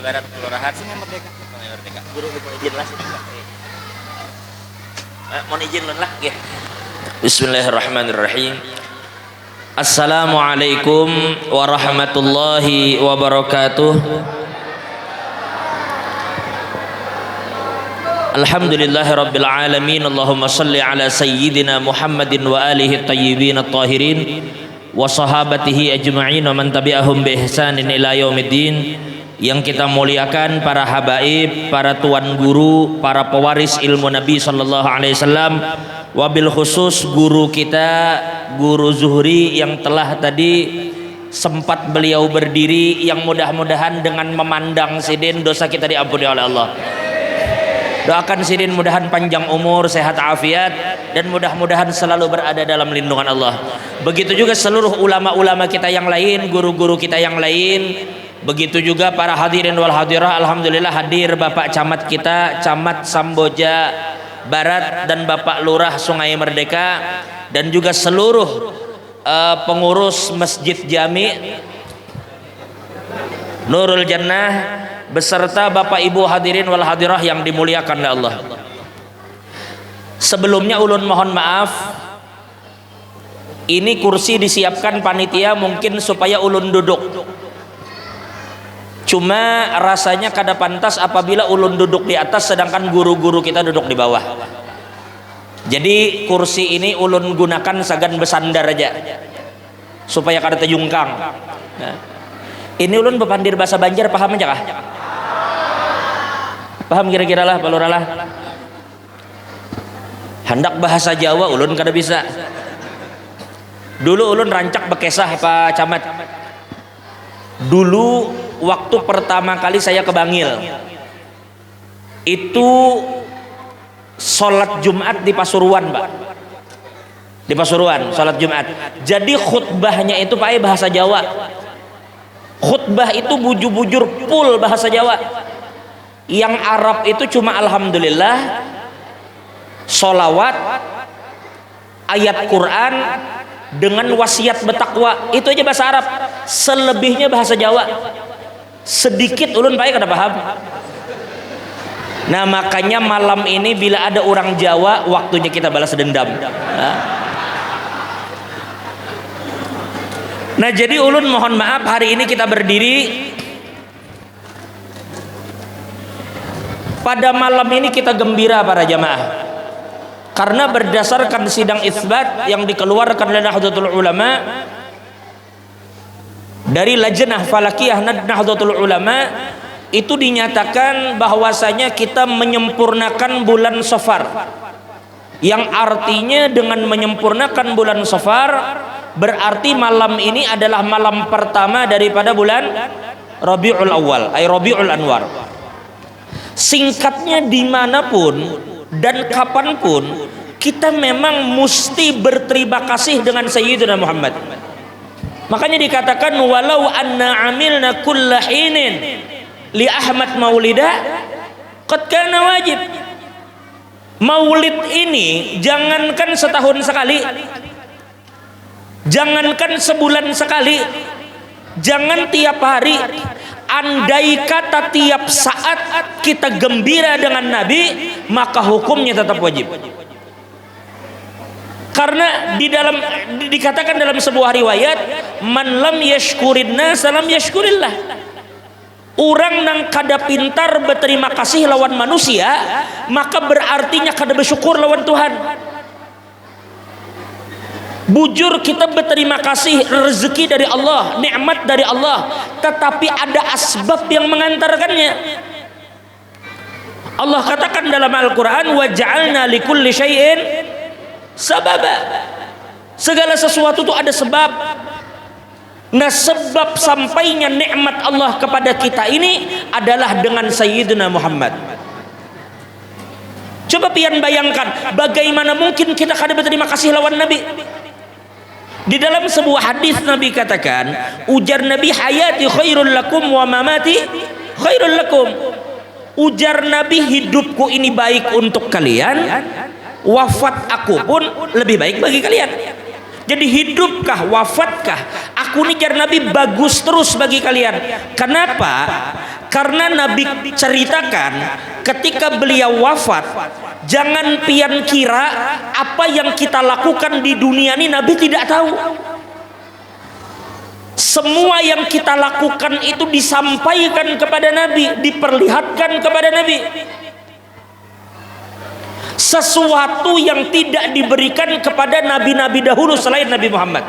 Barat Kelurahan Sungai Merdeka. Sungai Merdeka. Guru mohon izin lah sini. Mohon izin lah ya. Bismillahirrahmanirrahim. Assalamualaikum warahmatullahi wabarakatuh. Alhamdulillahirabbil alamin. Allahumma shalli ala sayyidina Muhammadin wa alihi thayyibin at-tahirin wa sahabatihi ajma'in wa man tabi'ahum bi ihsanin ila yaumiddin. Yang kita muliakan para habaib, para tuan guru, para pewaris ilmu Nabi sallallahu alaihi wasallam, wabil khusus guru kita, Guru Zuhri yang telah tadi sempat beliau berdiri, yang mudah-mudahan dengan memandang sidin dosa kita diampuni oleh Allah. Doakan sidin mudahan panjang umur, sehat afiat, dan mudah-mudahan selalu berada dalam lindungan Allah. Begitu juga seluruh ulama-ulama kita yang lain, guru-guru kita yang lain. Begitu juga para hadirin wal hadirah. Alhamdulillah hadir Bapak Camat kita, Camat Samboja Barat, dan Bapak Lurah Sungai Merdeka, dan juga seluruh pengurus Masjid Jami Nurul Jannah, beserta Bapak Ibu hadirin wal hadirah yang dimuliakan oleh Allah. Sebelumnya ulun mohon maaf, ini kursi disiapkan panitia mungkin supaya ulun duduk. Cuma rasanya kada pantas apabila ulun duduk di atas sedangkan guru-guru kita duduk di bawah. Jadi kursi ini ulun gunakan sagan bersandar aja supaya kada terjungkang. Nah, ini ulun bepandir bahasa Banjar, paham aja kah? Paham kira-kira lah, paluralah. Hendak bahasa Jawa ulun kada bisa. Dulu ulun rancak bekesah Pak Camat. Dulu waktu pertama kali saya ke Bangil, itu sholat Jumat di Pasuruan, Pak. Di Pasuruan sholat Jumat. Jadi khutbahnya itu pakai bahasa Jawa. Khutbah itu bujur-bujur full bahasa Jawa. Yang Arab itu cuma alhamdulillah, sholawat, ayat Quran, dengan wasiat bertakwa, itu aja bahasa Arab. Selebihnya bahasa Jawa. Sedikit ulun pakai kada paham. Nah makanya malam ini bila ada orang Jawa, waktunya kita balas dendam. Nah jadi ulun mohon maaf, hari ini kita berdiri. Pada malam ini kita gembira para jamaah, karena berdasarkan sidang isbat yang dikeluarkan oleh Nahdlatul Ulama dari Lajnah Falakiyah Nahdlatul Ulama, itu dinyatakan bahwasanya kita menyempurnakan bulan Safar, yang artinya dengan menyempurnakan bulan Safar berarti malam ini adalah malam pertama daripada bulan Rabiul Awal, ay Rabiul Anwar. Singkatnya, dimanapun dan kapanpun kita memang mesti berterima kasih dengan Sayyidina Muhammad. Makanya dikatakan walau anna amilna kulla hinin li Ahmad maulida qad kana wajib. Maulid ini jangankan setahun sekali, jangankan sebulan sekali, jangan tiap hari, andai kata tiap saat kita gembira dengan Nabi, maka hukumnya tetap wajib. Karena di dalam dikatakan dalam sebuah riwayat, man lam yashkurin nas lam yashkurillah. Orang nang kada pintar berterima kasih lawan manusia, maka berartinya kada bersyukur lawan Tuhan. Bujur kita berterima kasih rezeki dari Allah, nikmat dari Allah, tetapi ada asbab yang mengantarkannya. Allah katakan dalam Al-Quran, wa ja'alna likulli syai'in sababa. Segala sesuatu itu ada sebab. Nah sebab sampainya nikmat Allah kepada kita ini adalah dengan Sayyidina Muhammad. Coba pian bayangkan, bagaimana mungkin kita kada berterima kasih lawan Nabi. Di dalam sebuah hadis Nabi katakan, ujar Nabi, hayati khairul lakum wa mamati khairul lakum. Ujar Nabi, hidupku ini baik untuk kalian, wafat aku pun lebih baik bagi kalian. Jadi hidupkah, wafatkah Aku nih jar Nabi bagus terus bagi kalian. Kenapa? Karena Nabi ceritakan ketika beliau wafat, jangan pian kira apa yang kita lakukan di dunia ini Nabi tidak tahu. Semua yang kita lakukan itu disampaikan kepada Nabi, diperlihatkan kepada Nabi. Sesuatu yang tidak diberikan kepada nabi-nabi dahulu selain Nabi Muhammad.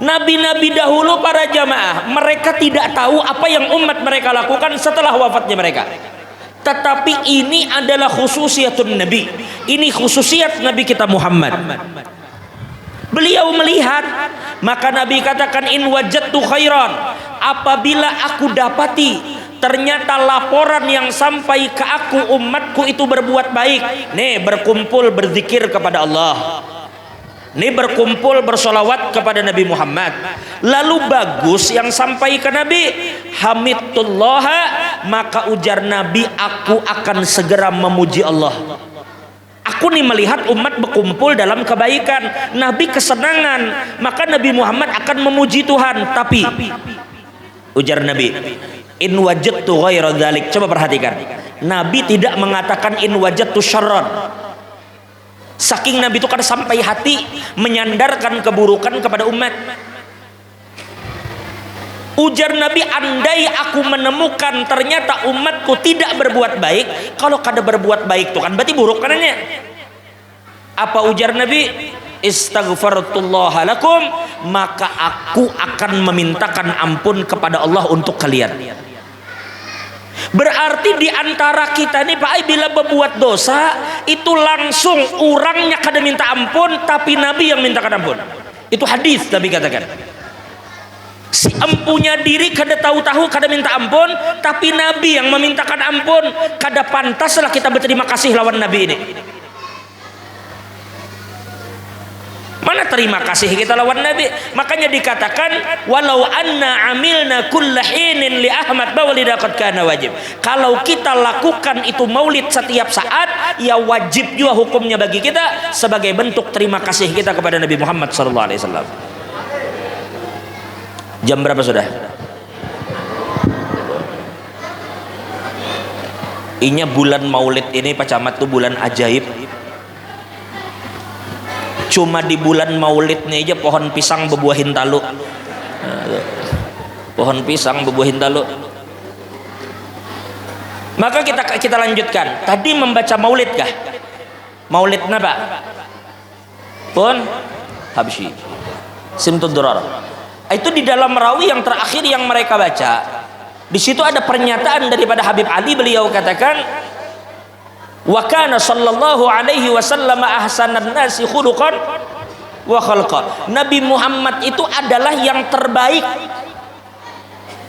Nabi-nabi dahulu para jamaah, mereka tidak tahu apa yang umat mereka lakukan setelah wafatnya mereka. Tetapi ini adalah khususiyatun Nabi. Ini khususiat Nabi kita Muhammad. Beliau melihat, maka Nabi katakan in wajadtu khairan, apabila aku dapati ternyata laporan yang sampai ke aku umatku itu berbuat baik, nih berkumpul berzikir kepada Allah, nih berkumpul bersolawat kepada Nabi Muhammad, lalu bagus yang sampai ke Nabi, hamidullah, maka ujar Nabi, aku akan segera memuji Allah. Aku nih melihat umat berkumpul dalam kebaikan, Nabi kesenangan, maka Nabi Muhammad akan memuji Tuhan. Tapi ujar Nabi, in wajadtu ghaira dzalik, coba perhatikan, Nabi tidak mengatakan in wajadtu syarran. Saking Nabi itu kan sampai hati menyandarkan keburukan kepada umat. Ujar Nabi, andai aku menemukan ternyata umatku tidak berbuat baik, kalau kada berbuat baik itu kan berarti buruk kanannya. Apa ujar Nabi? Istaghfartullah lakum, maka aku akan memintakan ampun kepada Allah untuk kalian. Berarti di antara kita nih Pak, bila berbuat dosa itu langsung orangnya kada minta ampun, tapi Nabi yang mintakan ampun. Itu hadis Nabi katakan. Si empunya diri kada tahu-tahu kada minta ampun, tapi Nabi yang memintakan ampun. Kada pantaslah kita berterima kasih lawan Nabi ini. Mana terima kasih kita lawan Nabi? Makanya dikatakan walau anna amilna kulla hinin li Ahmad maulida qad kana wajib. Kalau kita lakukan itu maulid setiap saat, ya wajib juga hukumnya bagi kita sebagai bentuk terima kasih kita kepada Nabi Muhammad sallallahu alaihi wasallam. Jam berapa sudah? Inya bulan maulid ini Pak Camat tuh bulan ajaib. Cuma di bulan maulidnya aja pohon pisang berbuahin talu. Pohon pisang berbuahin talu. Maka kita lanjutkan. Tadi membaca maulid kah? Maulid apa? Pun Habsyi. Simtud Durar. Itu di dalam rawi yang terakhir yang mereka baca, di situ ada pernyataan daripada Habib Ali. Beliau katakan, wa kana sallallahu alaihi wasallam ahsanan nasi khuluqan wa khalqa. Nabi Muhammad itu adalah yang terbaik.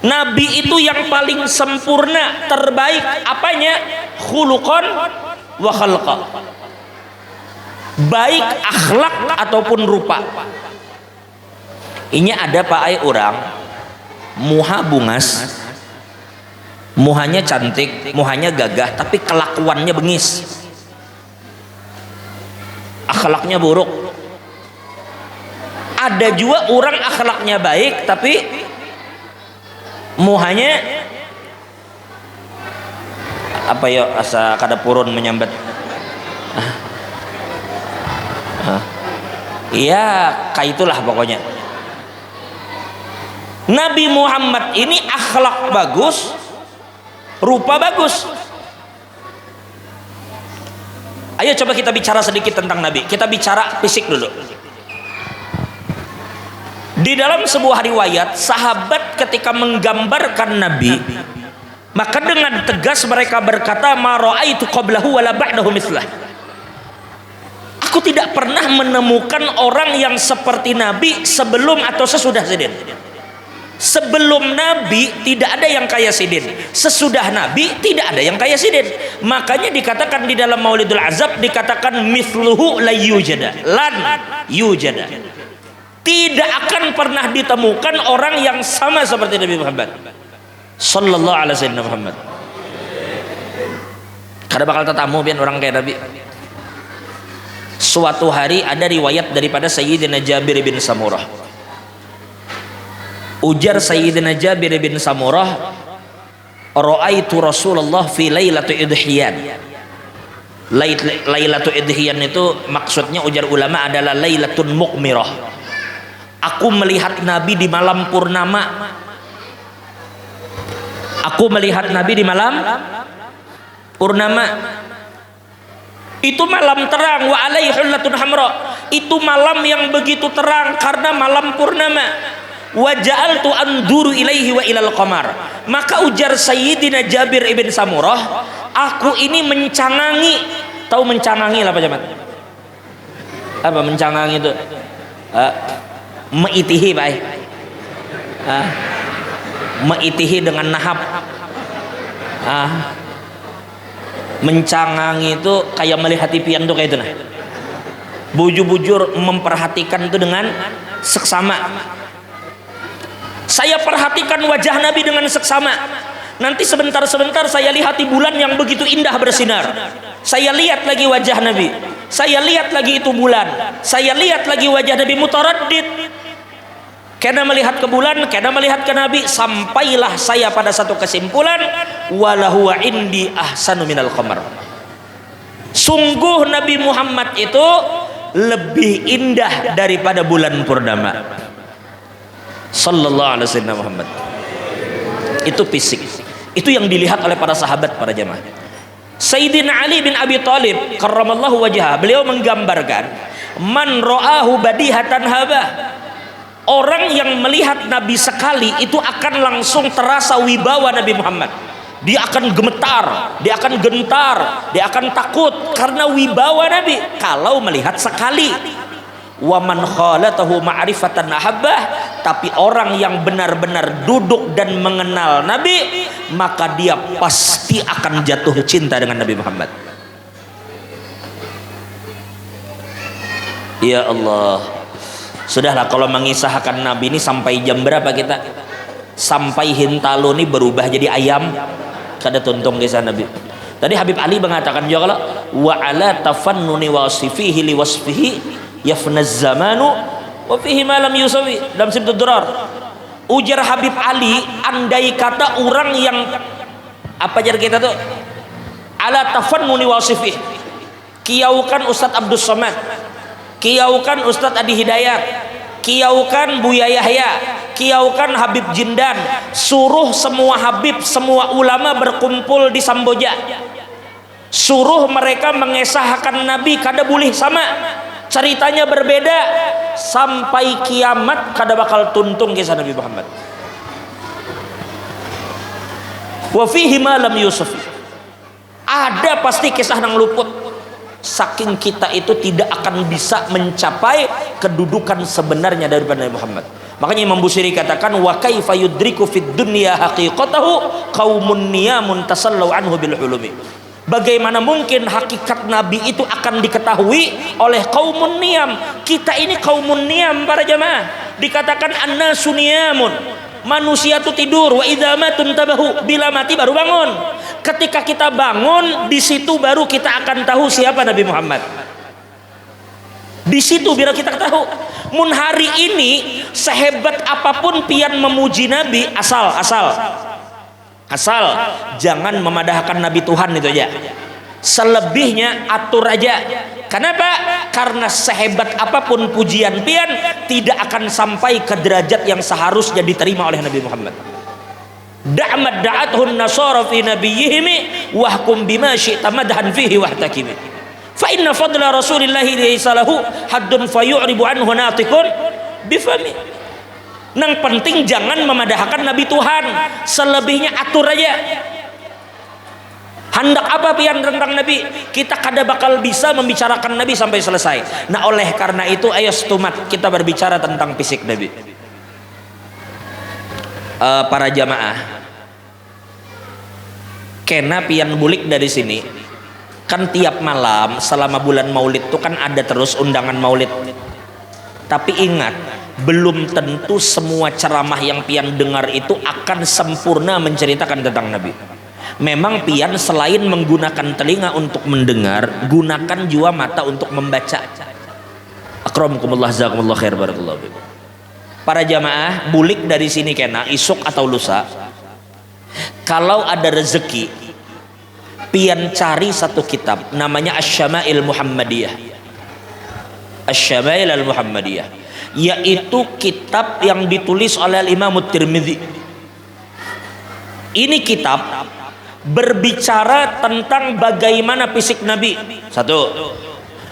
Nabi itu yang paling sempurna, terbaik apanya? Khuluqan wa khalqa. Baik akhlak ataupun rupa. Ini ada Pak Ai orang muha bungas, muhanya cantik, muhanya gagah, tapi kelakuannya bengis, akhlaknya buruk. Ada juga orang akhlaknya baik tapi muhanya apa ya, asa kada purun menyambat. Iya, kayak itulah pokoknya. Nabi Muhammad ini akhlak bagus, rupa bagus. Ayo coba kita bicara sedikit tentang Nabi. Kita bicara fisik dulu. Di dalam sebuah riwayat, sahabat ketika menggambarkan Nabi, maka dengan tegas mereka berkata, ma ra'aitu qablahu wala ba'dahu mithlah. Aku tidak pernah menemukan orang yang seperti Nabi sebelum atau sesudah Sidin. Sebelum Nabi tidak ada yang kaya Sidin, sesudah Nabi tidak ada yang kaya Sidin. Makanya dikatakan di dalam Maulidul Azab, dikatakan mithluhu la yujada, lan yujada. Tidak akan pernah ditemukan orang yang sama seperti Nabi Muhammad sallallahu alaihi wasallam. Muhammad kada bakal tetamu biar orang kayak Nabi. Suatu hari ada riwayat daripada Sayyidina Jabir bin Samurah. Ujar Sayyidina Jabir bin Samurah, ra'aitu Rasulullah fi lailatul idhiyan. Lailatul idhiyan itu maksudnya ujar ulama adalah lailatun muqmirah. Aku melihat Nabi di malam purnama. Aku melihat Nabi di malam purnama. Itu malam terang, wa alaihi hullatun hamra. Itu malam yang begitu terang karena malam purnama. Wa ja'altu anduru ilaihi wa ilal qamar. Maka ujar Sayyidina Jabir ibn Samurah, aku ini mencangangi. Tahu mencangangi apa jamat? Apa mencangangi itu? Meitihi, baik. Meitihi dengan nahab. Mencangangi itu kayak melihat pian tuh kayak itu nah. Bujur-bujur memperhatikan itu dengan seksama. Saya perhatikan wajah Nabi dengan seksama. Nanti sebentar-sebentar saya lihat di bulan yang begitu indah bersinar. Saya lihat lagi wajah Nabi. Saya lihat lagi itu bulan. Saya lihat lagi wajah Nabi mutaraddid. Karena melihat ke bulan, karena melihat ke Nabi, sampailah saya pada satu kesimpulan, walahu indi ahsanu minal qamar. Sungguh Nabi Muhammad itu lebih indah daripada bulan purnama. Sallallahu alaihi wasallam Muhammad. Itu fisik. Itu yang dilihat oleh para sahabat, para jamaah. Sayyidina Ali bin Abi Thalib karramallahu wajhah, beliau menggambarkan man ra'ahu badihatan habah. Orang yang melihat Nabi sekali itu akan langsung terasa wibawa Nabi Muhammad. Dia akan gemetar, dia akan gentar, dia akan takut karena wibawa Nabi kalau melihat sekali. Wa man khalatahu ma'rifatan ahabbah. Tapi orang yang benar-benar duduk dan mengenal Nabi, maka dia pasti akan jatuh cinta dengan Nabi Muhammad. Ya Allah. Sudahlah, kalau mengisahkan Nabi ini sampai jam berapa kita? Sampai Hintalo ini berubah jadi ayam. Kada tuntung kisah Nabi. Tadi Habib Ali mengatakan juga, wa ala tafannuni wasifihi li wasfihi yafnaz zamanu wa fihi ma lam yusawi. Dalam Simtud Durar. Ujar Habib Ali, andai kata orang yang apa jar kita tuh? Ala tafannuni wasifihi. Kiaukan Ustadz Abdus Somad, kiaukan Ustadz Adi Hidayat, kiaukan Buya Yahya, kiaukan Habib Jindan, suruh semua Habib, semua ulama berkumpul di Samboja, suruh mereka mengesahkan Nabi kada boleh sama, ceritanya berbeda, sampai kiamat kada bakal tuntung kisah Nabi Muhammad. Wa fihi ma lam yusuf. Ada pasti kisah nang luput. Saking kita itu tidak akan bisa mencapai kedudukan sebenarnya daripada Nabi Muhammad. Makanya Imam Busiri katakan, wa kaifa yudriku fid dunya haqiqatahu qaumun niyamun tasallu anhu bil hulumi. Bagaimana mungkin hakikat Nabi itu akan diketahui oleh qaumun niyam? Kita ini qaumun niyam, para jamaah. Dikatakan annasu niyamun. Manusia itu tidur, wa idza matun tabahu, bila mati baru bangun. Ketika kita bangun, di situ baru kita akan tahu siapa Nabi Muhammad. Di situ biar kita tahu. Mun hari ini sehebat apapun pian memuji Nabi, asal jangan memadahkan Nabi Tuhan itu aja. Selebihnya atur aja. Kenapa? Karena sehebat apapun pujian pian tidak akan sampai ke derajat yang seharusnya diterima oleh Nabi Muhammad. Da'mad da'athun nasara fi nabiyyihim wahkum bima syi'ta madhan fihi wahtakimi. Fa inna fadla rasulillahi laysa lahu haddun fayu'ribu anhu natiqun bifami. Nang penting jangan memadahkan Nabi Tuhan, selebihnya atur aja. Hendak apa pian tentang Nabi, kita kada bakal bisa membicarakan Nabi sampai selesai. Nah, oleh karena itu ayo stumat kita berbicara tentang fisik Nabi. Para jamaah, kena pian bulik dari sini. Kan tiap malam selama bulan Maulid itu kan ada terus undangan Maulid. Tapi ingat, belum tentu semua ceramah yang pian dengar itu akan sempurna menceritakan tentang Nabi. Memang pian selain menggunakan telinga untuk mendengar, gunakan juga mata untuk membaca. Akramukumullah, jazakumullah khair, barakallahu fikum. Para jamaah, bulik dari sini kena isuk atau lusa. Kalau ada rezeki, pian cari satu kitab namanya Asy-Syama'il Muhammadiyah. Asy-Syama'il Al-Muhammadiyah, yaitu kitab yang ditulis oleh Imam Tirmidzi. Ini kitab berbicara tentang bagaimana fisik Nabi. Satu,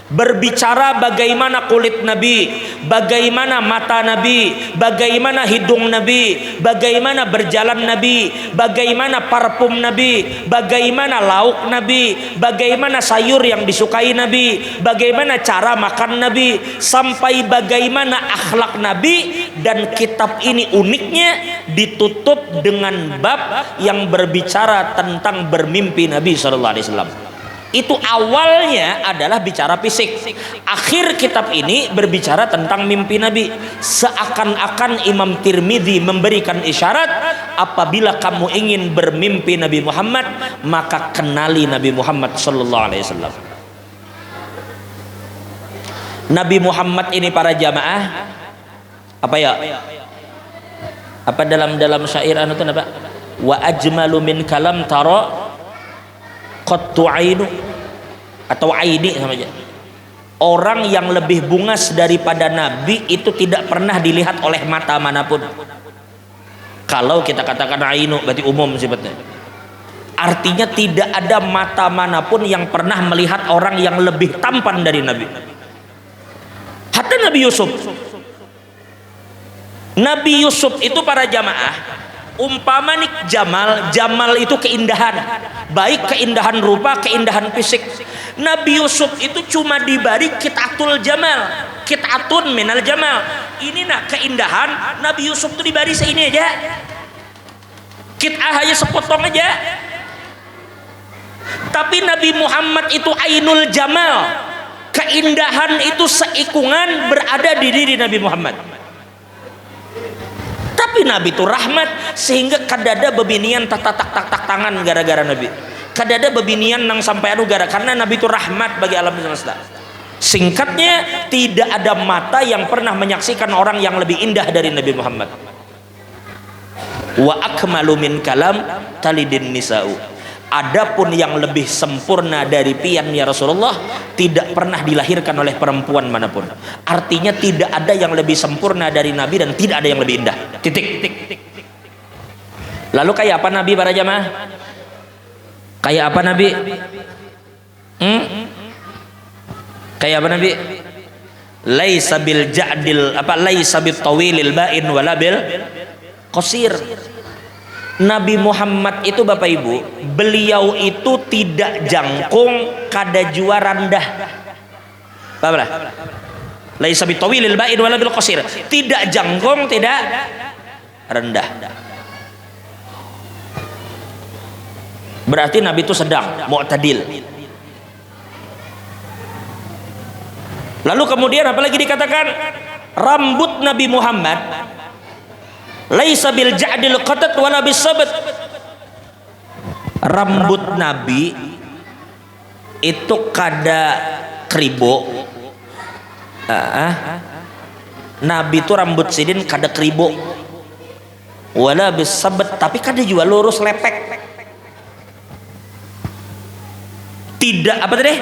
berbicara bagaimana kulit Nabi, bagaimana mata Nabi, bagaimana hidung Nabi, bagaimana berjalan Nabi, bagaimana parfum Nabi, bagaimana lauk Nabi, bagaimana sayur yang disukai Nabi, bagaimana cara makan Nabi, sampai bagaimana akhlak Nabi. Dan kitab ini uniknya ditutup dengan bab yang berbicara tentang bermimpi Nabi sallallahu alaihi wasallam. Itu awalnya adalah bicara fisik. Akhir kitab ini berbicara tentang mimpi Nabi. Seakan-akan Imam Tirmidzi memberikan isyarat, apabila kamu ingin bermimpi Nabi Muhammad, maka kenali Nabi Muhammad sallallahu alaihi wasallam. Nabi Muhammad ini para jamaah, apa ya? Apa dalam syair anu itu apa? Wa ajmalu min kalam tara qattu ainu, atau aini sama aja. Orang yang lebih bungas daripada Nabi itu tidak pernah dilihat oleh mata manapun. Kalau kita katakan ainu berarti umum sifatnya. Artinya tidak ada mata manapun yang pernah melihat orang yang lebih tampan dari Nabi. Hatta Nabi Yusuf. Nabi Yusuf itu para jamaah, umpama nih Jamal itu keindahan, baik keindahan rupa, keindahan fisik. Nabi Yusuf itu cuma diberi kitatul jamal, kitatun minal jamal. Ini nak keindahan Nabi Yusuf itu diberi seini aja, kitah aja sepotong aja. Tapi Nabi Muhammad itu ainul jamal, keindahan itu seikungan berada di diri Nabi Muhammad. Tapi Nabi itu rahmat, sehingga kadada bebinian tak tangan gara-gara Nabi. Kadada bebinian nang sampai anu karena Nabi itu rahmat bagi alam semesta. Singkatnya, tidak ada mata yang pernah menyaksikan orang yang lebih indah dari Nabi Muhammad. Wa akmalu min kalam talidin nisa'u. Adapun yang lebih sempurna dari pian ya Rasulullah tidak pernah dilahirkan oleh perempuan manapun. Artinya tidak ada yang lebih sempurna dari Nabi dan tidak ada yang lebih indah. Titik. Lalu kayak apa Nabi para jamaah? Kayak apa Nabi? Kayak apa Nabi? Laisa bil ja'dil laisa bit tawilil ba'in wala bil qasir. Nabi Muhammad itu Bapak Ibu, beliau itu tidak jangkung kada jua rendah. Paham lah? Laisa bitawilil ba'id wala bil qasir. Tidak jangkung, tidak rendah. Berarti Nabi itu sedang, mu'tadil. Lalu kemudian apalagi dikatakan rambut Nabi Muhammad laisa bil ja'dil qatat wala bis sabat. Rambut Nabi itu kada kribo. Nabi itu rambut sidin kada kribo wala bis sabat, tapi kada juga lurus lepek. Tidak apa tadi?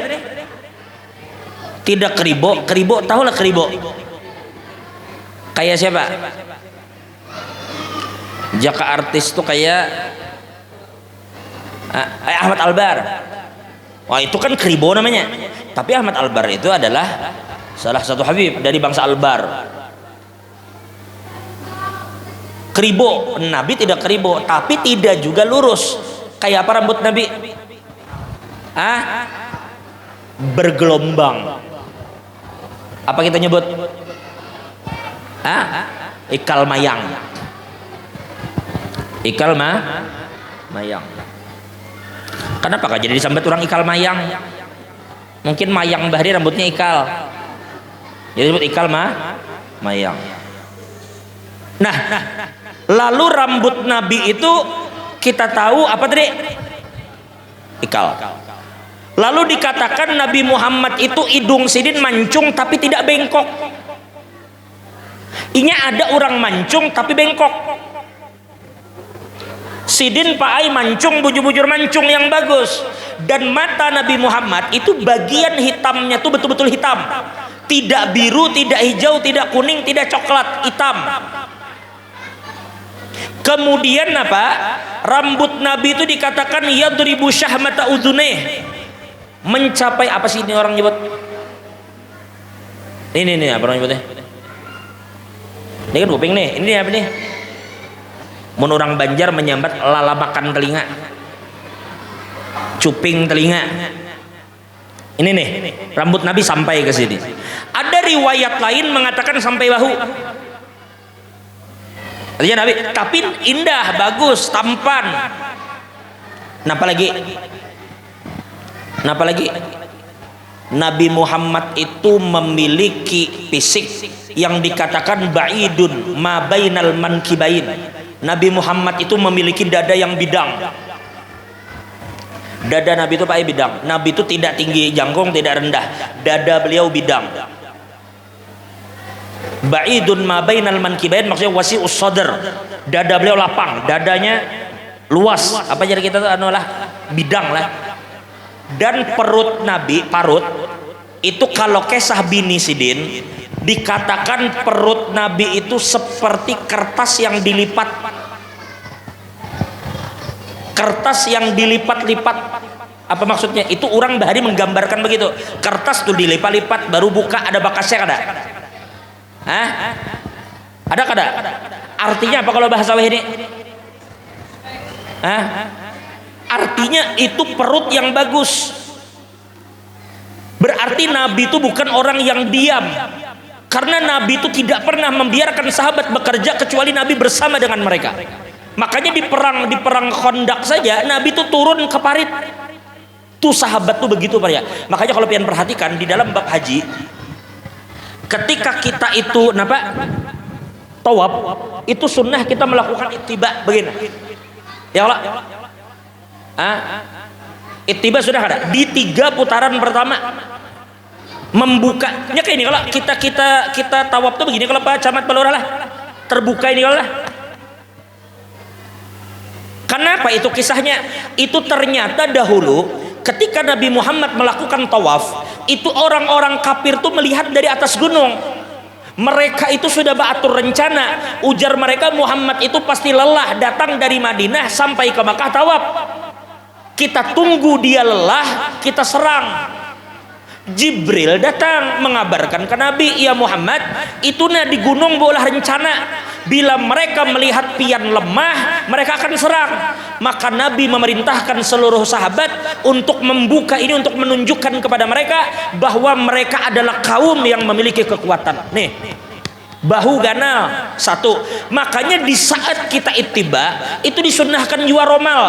Tidak kribo. Tahu lah kribo? Kayak siapa? Jaka artis tuh kayak Ahmad Albar. Wah itu kan kribo namanya. Tapi Ahmad Albar itu adalah salah satu Habib dari bangsa Albar. Kribo, Nabi tidak kribo, tapi tidak juga lurus. Kayak apa rambut Nabi? Bergelombang. Apa kita nyebut? Ikal mayang. Ikal mayang. Kenapa gak jadi disambat orang ikal mayang? Mungkin mayang bahari rambutnya ikal, jadi disebut ikal mayang. Nah, lalu rambut Nabi itu kita tahu apa tadi? Ikal. Lalu dikatakan Nabi Muhammad itu hidung sidin mancung tapi tidak bengkok. Inya ada orang mancung tapi bengkok. Sidin paai mancung, bujur-bujur mancung yang bagus. Dan mata Nabi Muhammad itu bagian hitamnya tuh betul-betul hitam. Tidak biru, tidak hijau, tidak kuning, tidak coklat, hitam. Kemudian apa? Rambut Nabi itu dikatakan yadribu syahmata udhuneh. Mencapai apa sih ini orang nyebut? Ini apa orang nyebutnya? Ini kan kuping nih. Ini apa nih? Mun orang Banjar menyambat lalabakan telinga, cuping telinga. Ini nih, rambut Nabi sampai ke sini. Ada riwayat lain mengatakan sampai bahu. Artinya Nabi, tapi indah, bagus, tampan. Napa lagi? Nabi Muhammad itu memiliki fisik yang dikatakan ba'idun ma bainal mankibain. Nabi Muhammad itu memiliki dada yang bidang. Dada Nabi itu pakai bidang. Nabi itu tidak tinggi jangkung, tidak rendah. Dada beliau bidang. Ba'idun ma bainal mankibain maksudnya wasi'us sadr. Dada beliau lapang, dadanya luas. Apa jadi kita tuh adalah bidang lah. Dan perut Nabi, parut itu kalau kisah bini Sidin dikatakan perut Nabi itu seperti kertas yang dilipat. Kertas yang dilipat-lipat. Apa maksudnya? Itu orang bahari menggambarkan begitu. Kertas tuh dilipat-lipat baru buka ada bakasnya kada? Hah? Ada kada? Artinya apa kalau bahasa ini? Hah? Artinya itu perut yang bagus. Berarti Nabi itu bukan orang yang diam. Karena Nabi itu tidak pernah membiarkan sahabat bekerja kecuali Nabi bersama dengan mereka. Makanya di perang Khandaq saja Nabi itu turun ke parit. Tuh sahabat tuh begitu Pak ya. Makanya kalau kalian perhatikan di dalam bab haji, ketika kita itu tawaf, itu sunnah kita melakukan ittiba begini. Ya Allah. Ittiba sudah ada di 3 putaran pertama. Membukanya kayak ini kalau kita tawaf tuh begini kalau Pak Camat Balora lah terbuka ini kalau lah. Kenapa itu kisahnya? Itu ternyata dahulu ketika Nabi Muhammad melakukan tawaf, itu orang-orang kafir tuh melihat dari atas gunung. Mereka itu sudah beratur rencana. Ujar mereka Muhammad itu pasti lelah datang dari Madinah sampai ke Makkah tawaf. Kita tunggu dia lelah, kita serang. Jibril datang mengabarkan ke Nabi, ya Muhammad, itu di gunung bolah rencana. Bila mereka melihat pian lemah, mereka akan serang. Maka Nabi memerintahkan seluruh sahabat untuk membuka ini, untuk menunjukkan kepada mereka bahwa mereka adalah kaum yang memiliki kekuatan. Nih, bahu ganal satu. Makanya di saat kita ittiba itu disunnahkan juga romal.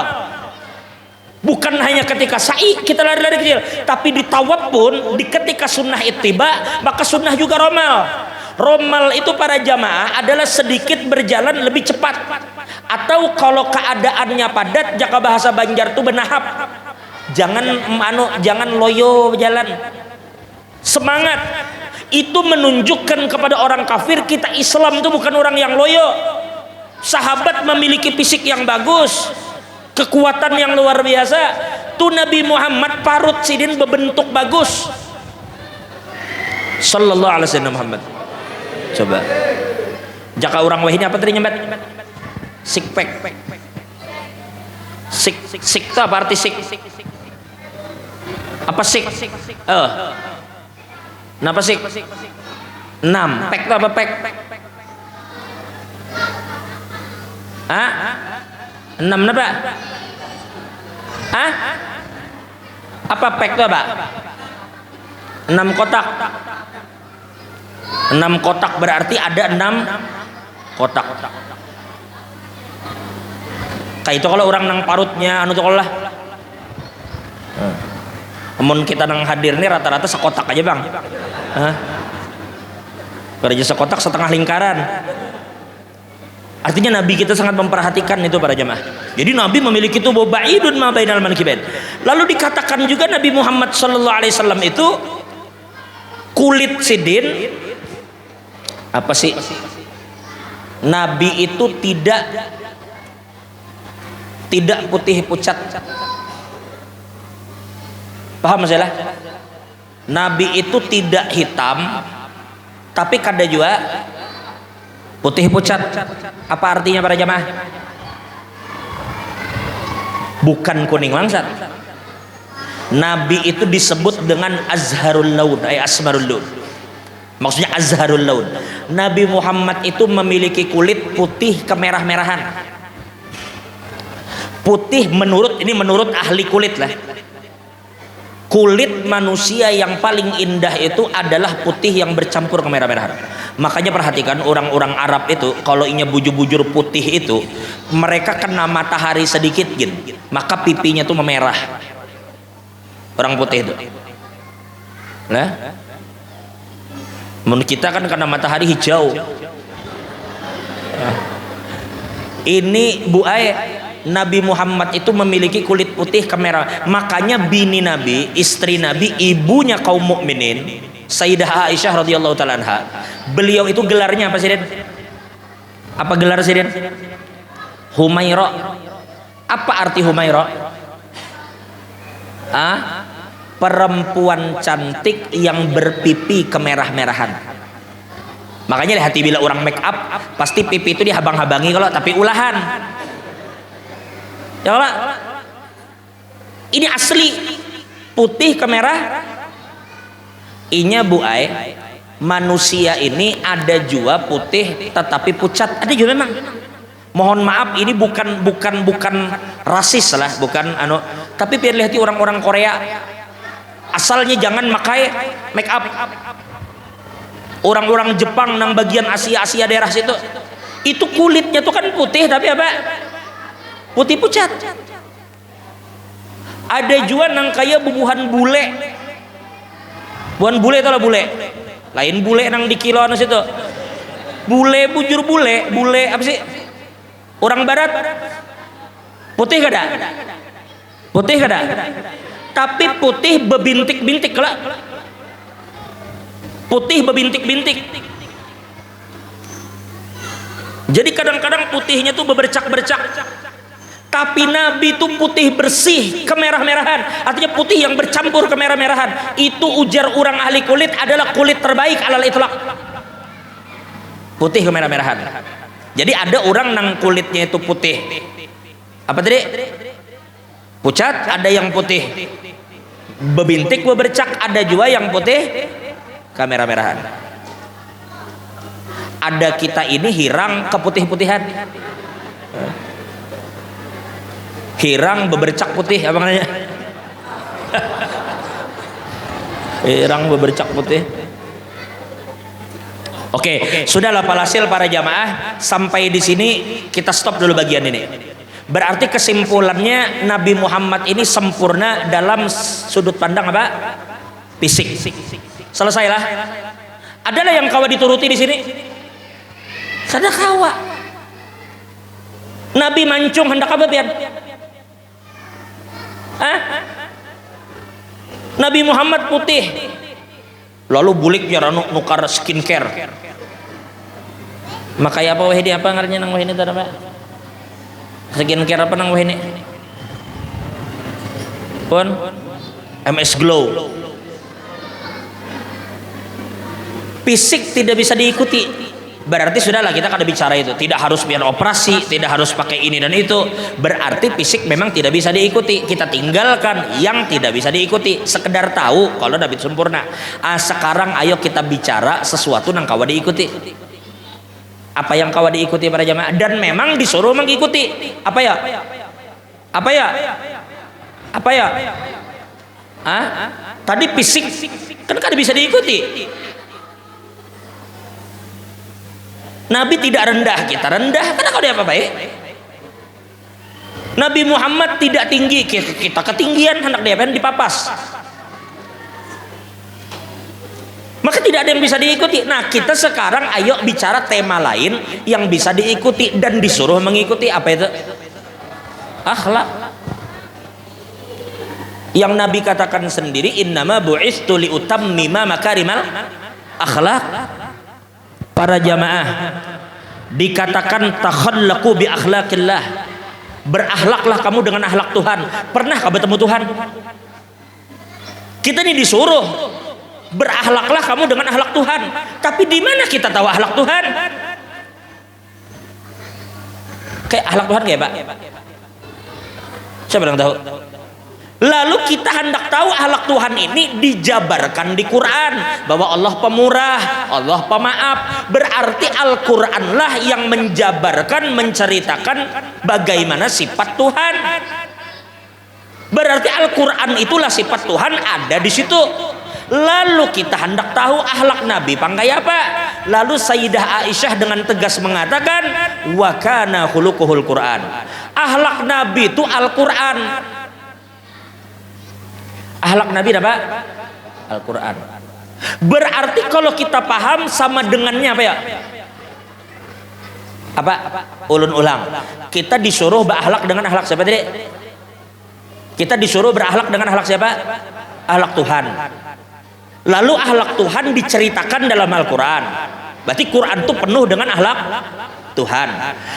Bukan hanya ketika sa'i kita lari-lari kecil, tapi di tawaf pun di ketika sunnah ittiba maka sunnah juga romal. Romal itu para jamaah adalah sedikit berjalan lebih cepat, atau kalau keadaannya padat jaka bahasa Banjar tuh benahap. Jangan loyo berjalan. Semangat itu menunjukkan kepada orang kafir kita Islam itu bukan orang yang loyo. Sahabat memiliki fisik yang bagus, kekuatan yang luar biasa. Tuh Nabi Muhammad parut sidin berbentuk bagus. Sallallahu alaihi wasallam Muhammad. Coba. Jaka orang wah ini apa tadi nyambat? Six pack. Sik itu apa arti sik? Apa sik? Kenapa sik? 6. Pack itu apa pack? Hah? 6 apa? Hah? Apa pack itu apa? 6 kotak. 6 kotak berarti ada 6 kotak. Kayak itu kalau orang nang parutnya anu lah. Amun kita nang hadir nih rata-rata sekotak aja bang. Kerja sekotak setengah lingkaran. Artinya Nabi kita sangat memperhatikan itu para jemaah. Jadi Nabi memiliki tubuh ba'idun ma bainal mankibain. Lalu dikatakan juga Nabi Muhammad sallallahu alaihi wasallam itu kulit sidin apa sih? Nabi itu tidak putih pucat. Paham masalah? Nabi itu tidak hitam, tapi kada juga putih pucat. Apa artinya para jamaah? Bukan kuning langsat. Nabi itu disebut dengan azharul laun, asmarul laun. Maksudnya azharul laun. Nabi Muhammad itu memiliki kulit putih kemerah-merahan. Putih menurut ahli kulit lah. Kulit manusia yang paling indah itu adalah putih yang bercampur kemerah-merahan. Makanya perhatikan orang-orang Arab itu kalau inya bujur-bujur putih itu, mereka kena matahari sedikit gin, maka pipinya tuh memerah. Orang putih itu. Nah, menurut kita kan kena matahari hijau. Ini Bu Ai, Nabi Muhammad itu memiliki kulit putih kemerah. Makanya bini Nabi, istri Nabi, ibunya kaum mukminin, Sayyidah Aisyah radhiyallahu taala anha, beliau itu gelarnya apa sih, Den? Apa gelar sih, Den? Humaira. Apa arti Humaira? Perempuan cantik yang berpipi kemerah-merahan. Makanya hati bila orang make up pasti pipi itu dihabang-habangi kalau tapi ulahan. Ya Allah. Ini asli putih kemerah. Inya Bu Ai, manusia ini ada juga putih tetapi pucat. Ada juga memang. Mohon maaf ini bukan rasis lah, bukan tapi biar lihat orang-orang Korea asalnya jangan pakai make up. Orang-orang Jepang nang bagian Asia daerah situ itu kulitnya tuh kan putih tapi apa? Putih pucat. Ada juga nang kaya bubuhan bule. Bukan bule itu lah bule. Lain bule nang di kiloan situ. Bule bujur bule apa sih? Orang barat. Putih kada? Putih kada? Tapi putih bebintik-bintik lah. Putih bebintik-bintik. Jadi kadang-kadang putihnya tuh berbercak-bercak. Tapi Nabi itu putih bersih kemerah-merahan, artinya putih yang bercampur kemerah-merahan. Itu ujar orang ahli kulit adalah kulit terbaik alal itlaq. Putih kemerah-merahan. Jadi ada orang nang kulitnya itu putih apa tadi? Pucat, ada yang putih bebintik berbercak, ada juga yang putih kemerah-merahan. Ada kita ini hirang keputih-putihan. Hirang bebercak putih apa namanya? Hirang bebercak putih. Oke, sudahlah palhasil para jamaah, sampai di sini kita stop dulu bagian ini. Berarti kesimpulannya Nabi Muhammad ini sempurna dalam sudut pandang apa? Fisik. Selesailah. Adalah yang kawa dituruti di sini. Kada kawa. Nabi mancung hendak apa pian? Nabi Muhammad putih, lalu buliknya nukar skincare. Makanya apa wahini apa ngarnya nang wahini tadi Pak? Skincare apa nang wahini? Pun MS Glow. Fisik tidak bisa diikuti. Berarti sudahlah kita kada bicara itu. Tidak harus biar operasi, tidak harus pakai ini dan itu. Berarti fisik memang tidak bisa diikuti. Kita tinggalkan yang tidak bisa diikuti. Sekedar tahu kalau Nabi sempurna. Sekarang ayo kita bicara sesuatu yang kawa diikuti. Apa yang kawa diikuti para jamaah? Dan memang disuruh mengikuti. Apa ya? Apa ya? Apa ya? Tadi fisik kan kada bisa diikuti. Nabi tidak rendah, kita rendah karena kau dia apa baik. Nabi Muhammad tidak tinggi, kita ketinggian hendak dia pengen dipapas. Maka tidak ada yang bisa diikuti. Nah kita sekarang ayo bicara tema lain yang bisa diikuti dan disuruh mengikuti. Apa itu? Akhlak. Yang Nabi katakan sendiri, innama bu'istu liutammima makarimal akhlak. Para jamaah, Dikatakan takhallaqu bi akhlaqillah, berakhlaklah kamu dengan akhlak Tuhan. Pernah kamu bertemu Tuhan? Kita ini disuruh berakhlaklah kamu dengan akhlak Tuhan, tapi di mana kita tahu akhlak Tuhan? Kayak akhlak Tuhan kayak Pak, siapa yang tahu? Lalu kita hendak tahu akhlak Tuhan ini dijabarkan di Quran bahwa Allah pemurah, Allah pemaaf. Berarti Al-Quran lah yang menjabarkan, menceritakan bagaimana sifat Tuhan. Berarti Al-Quran itulah sifat Tuhan ada di situ. Lalu kita hendak tahu akhlak Nabi pangkai apa? Lalu Sayyidah Aisyah dengan tegas mengatakan, wa kana khuluquhul Quran. Akhlak Nabi itu Al-Quran. Akhlak Nabi apa? Al-Quran. Berarti kalau kita paham sama dengannya apa ya? Apa? Ulun ulang. Kita disuruh berakhlak dengan akhlak siapa tadi? Kita disuruh berakhlak dengan akhlak siapa? Akhlak Tuhan. Lalu akhlak Tuhan diceritakan dalam Al-Quran. Berarti Quran itu penuh dengan akhlak Tuhan.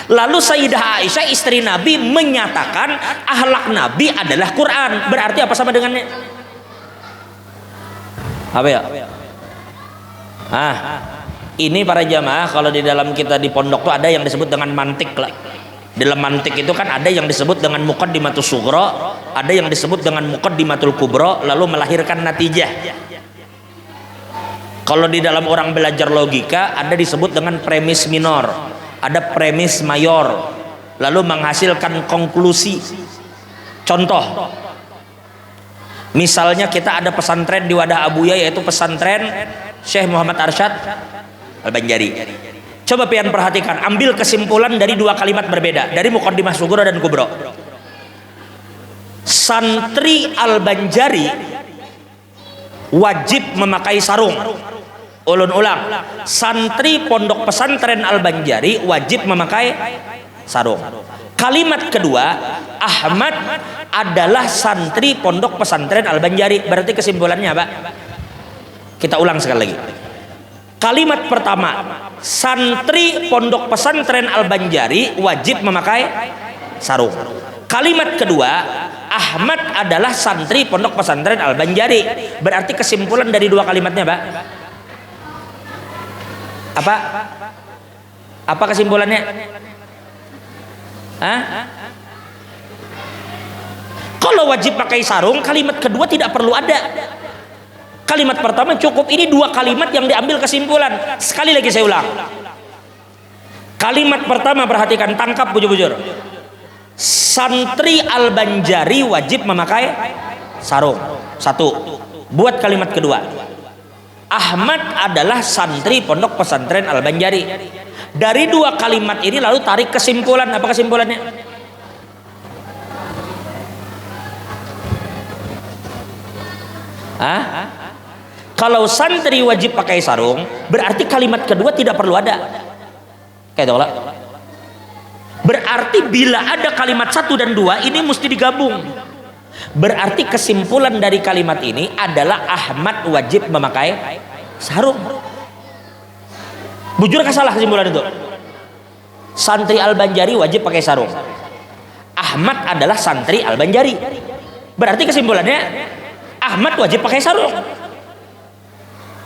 Lalu Sayyidah Aisyah istri Nabi menyatakan akhlak Nabi adalah Quran. Berarti apa sama dengannya? Apa ya? Ini para jamaah, kalau di dalam kita di pondok tuh ada yang disebut dengan mantik lah. Dalam mantik itu kan ada yang disebut dengan muqaddimatus sughra, ada yang disebut dengan muqaddimatul kubra, lalu melahirkan natijah. Kalau di dalam orang belajar logika ada disebut dengan premis minor, ada premis mayor, lalu menghasilkan konklusi. Contoh, misalnya kita ada pesantren di wadah Abuya, yaitu pesantren Syekh Muhammad Arsyad Al-Banjari. Coba pian perhatikan, ambil kesimpulan dari dua kalimat berbeda, dari Muqaddimah Sughra dan Kubra. Santri Al-Banjari wajib memakai sarung. Ulun ulang, santri pondok pesantren Al-Banjari wajib memakai sarung. Kalimat kedua, Ahmad adalah santri pondok pesantren Al-Banjari. Berarti kesimpulannya apa? Kita ulang sekali lagi. Kalimat pertama, santri pondok pesantren Al-Banjari wajib memakai sarung. Kalimat kedua, Ahmad adalah santri pondok pesantren Al-Banjari. Berarti kesimpulan dari dua kalimatnya Pak? Apa kesimpulannya? Kalau wajib pakai sarung, kalimat kedua tidak perlu ada. Kalimat pertama cukup. Ini dua kalimat yang diambil kesimpulan. Sekali lagi saya ulang. Kalimat pertama perhatikan, tangkap bujur-bujur. Santri Al-Banjari wajib memakai sarung. Satu. Buat kalimat kedua. Ahmad adalah santri pondok pesantren Al-Banjari. Dari dua kalimat ini lalu tarik kesimpulan. Apa kesimpulannya? Kalau santri wajib pakai sarung, berarti kalimat kedua tidak perlu ada. Kayak itu lah. Berarti bila ada kalimat 1 dan 2 ini mesti digabung. Berarti kesimpulan dari kalimat ini adalah Ahmad wajib memakai sarung. Bujur ke salah kesimpulan itu? Santri Al-Banjari wajib pakai sarung. Ahmad adalah santri Al-Banjari. Berarti kesimpulannya Ahmad wajib pakai sarung.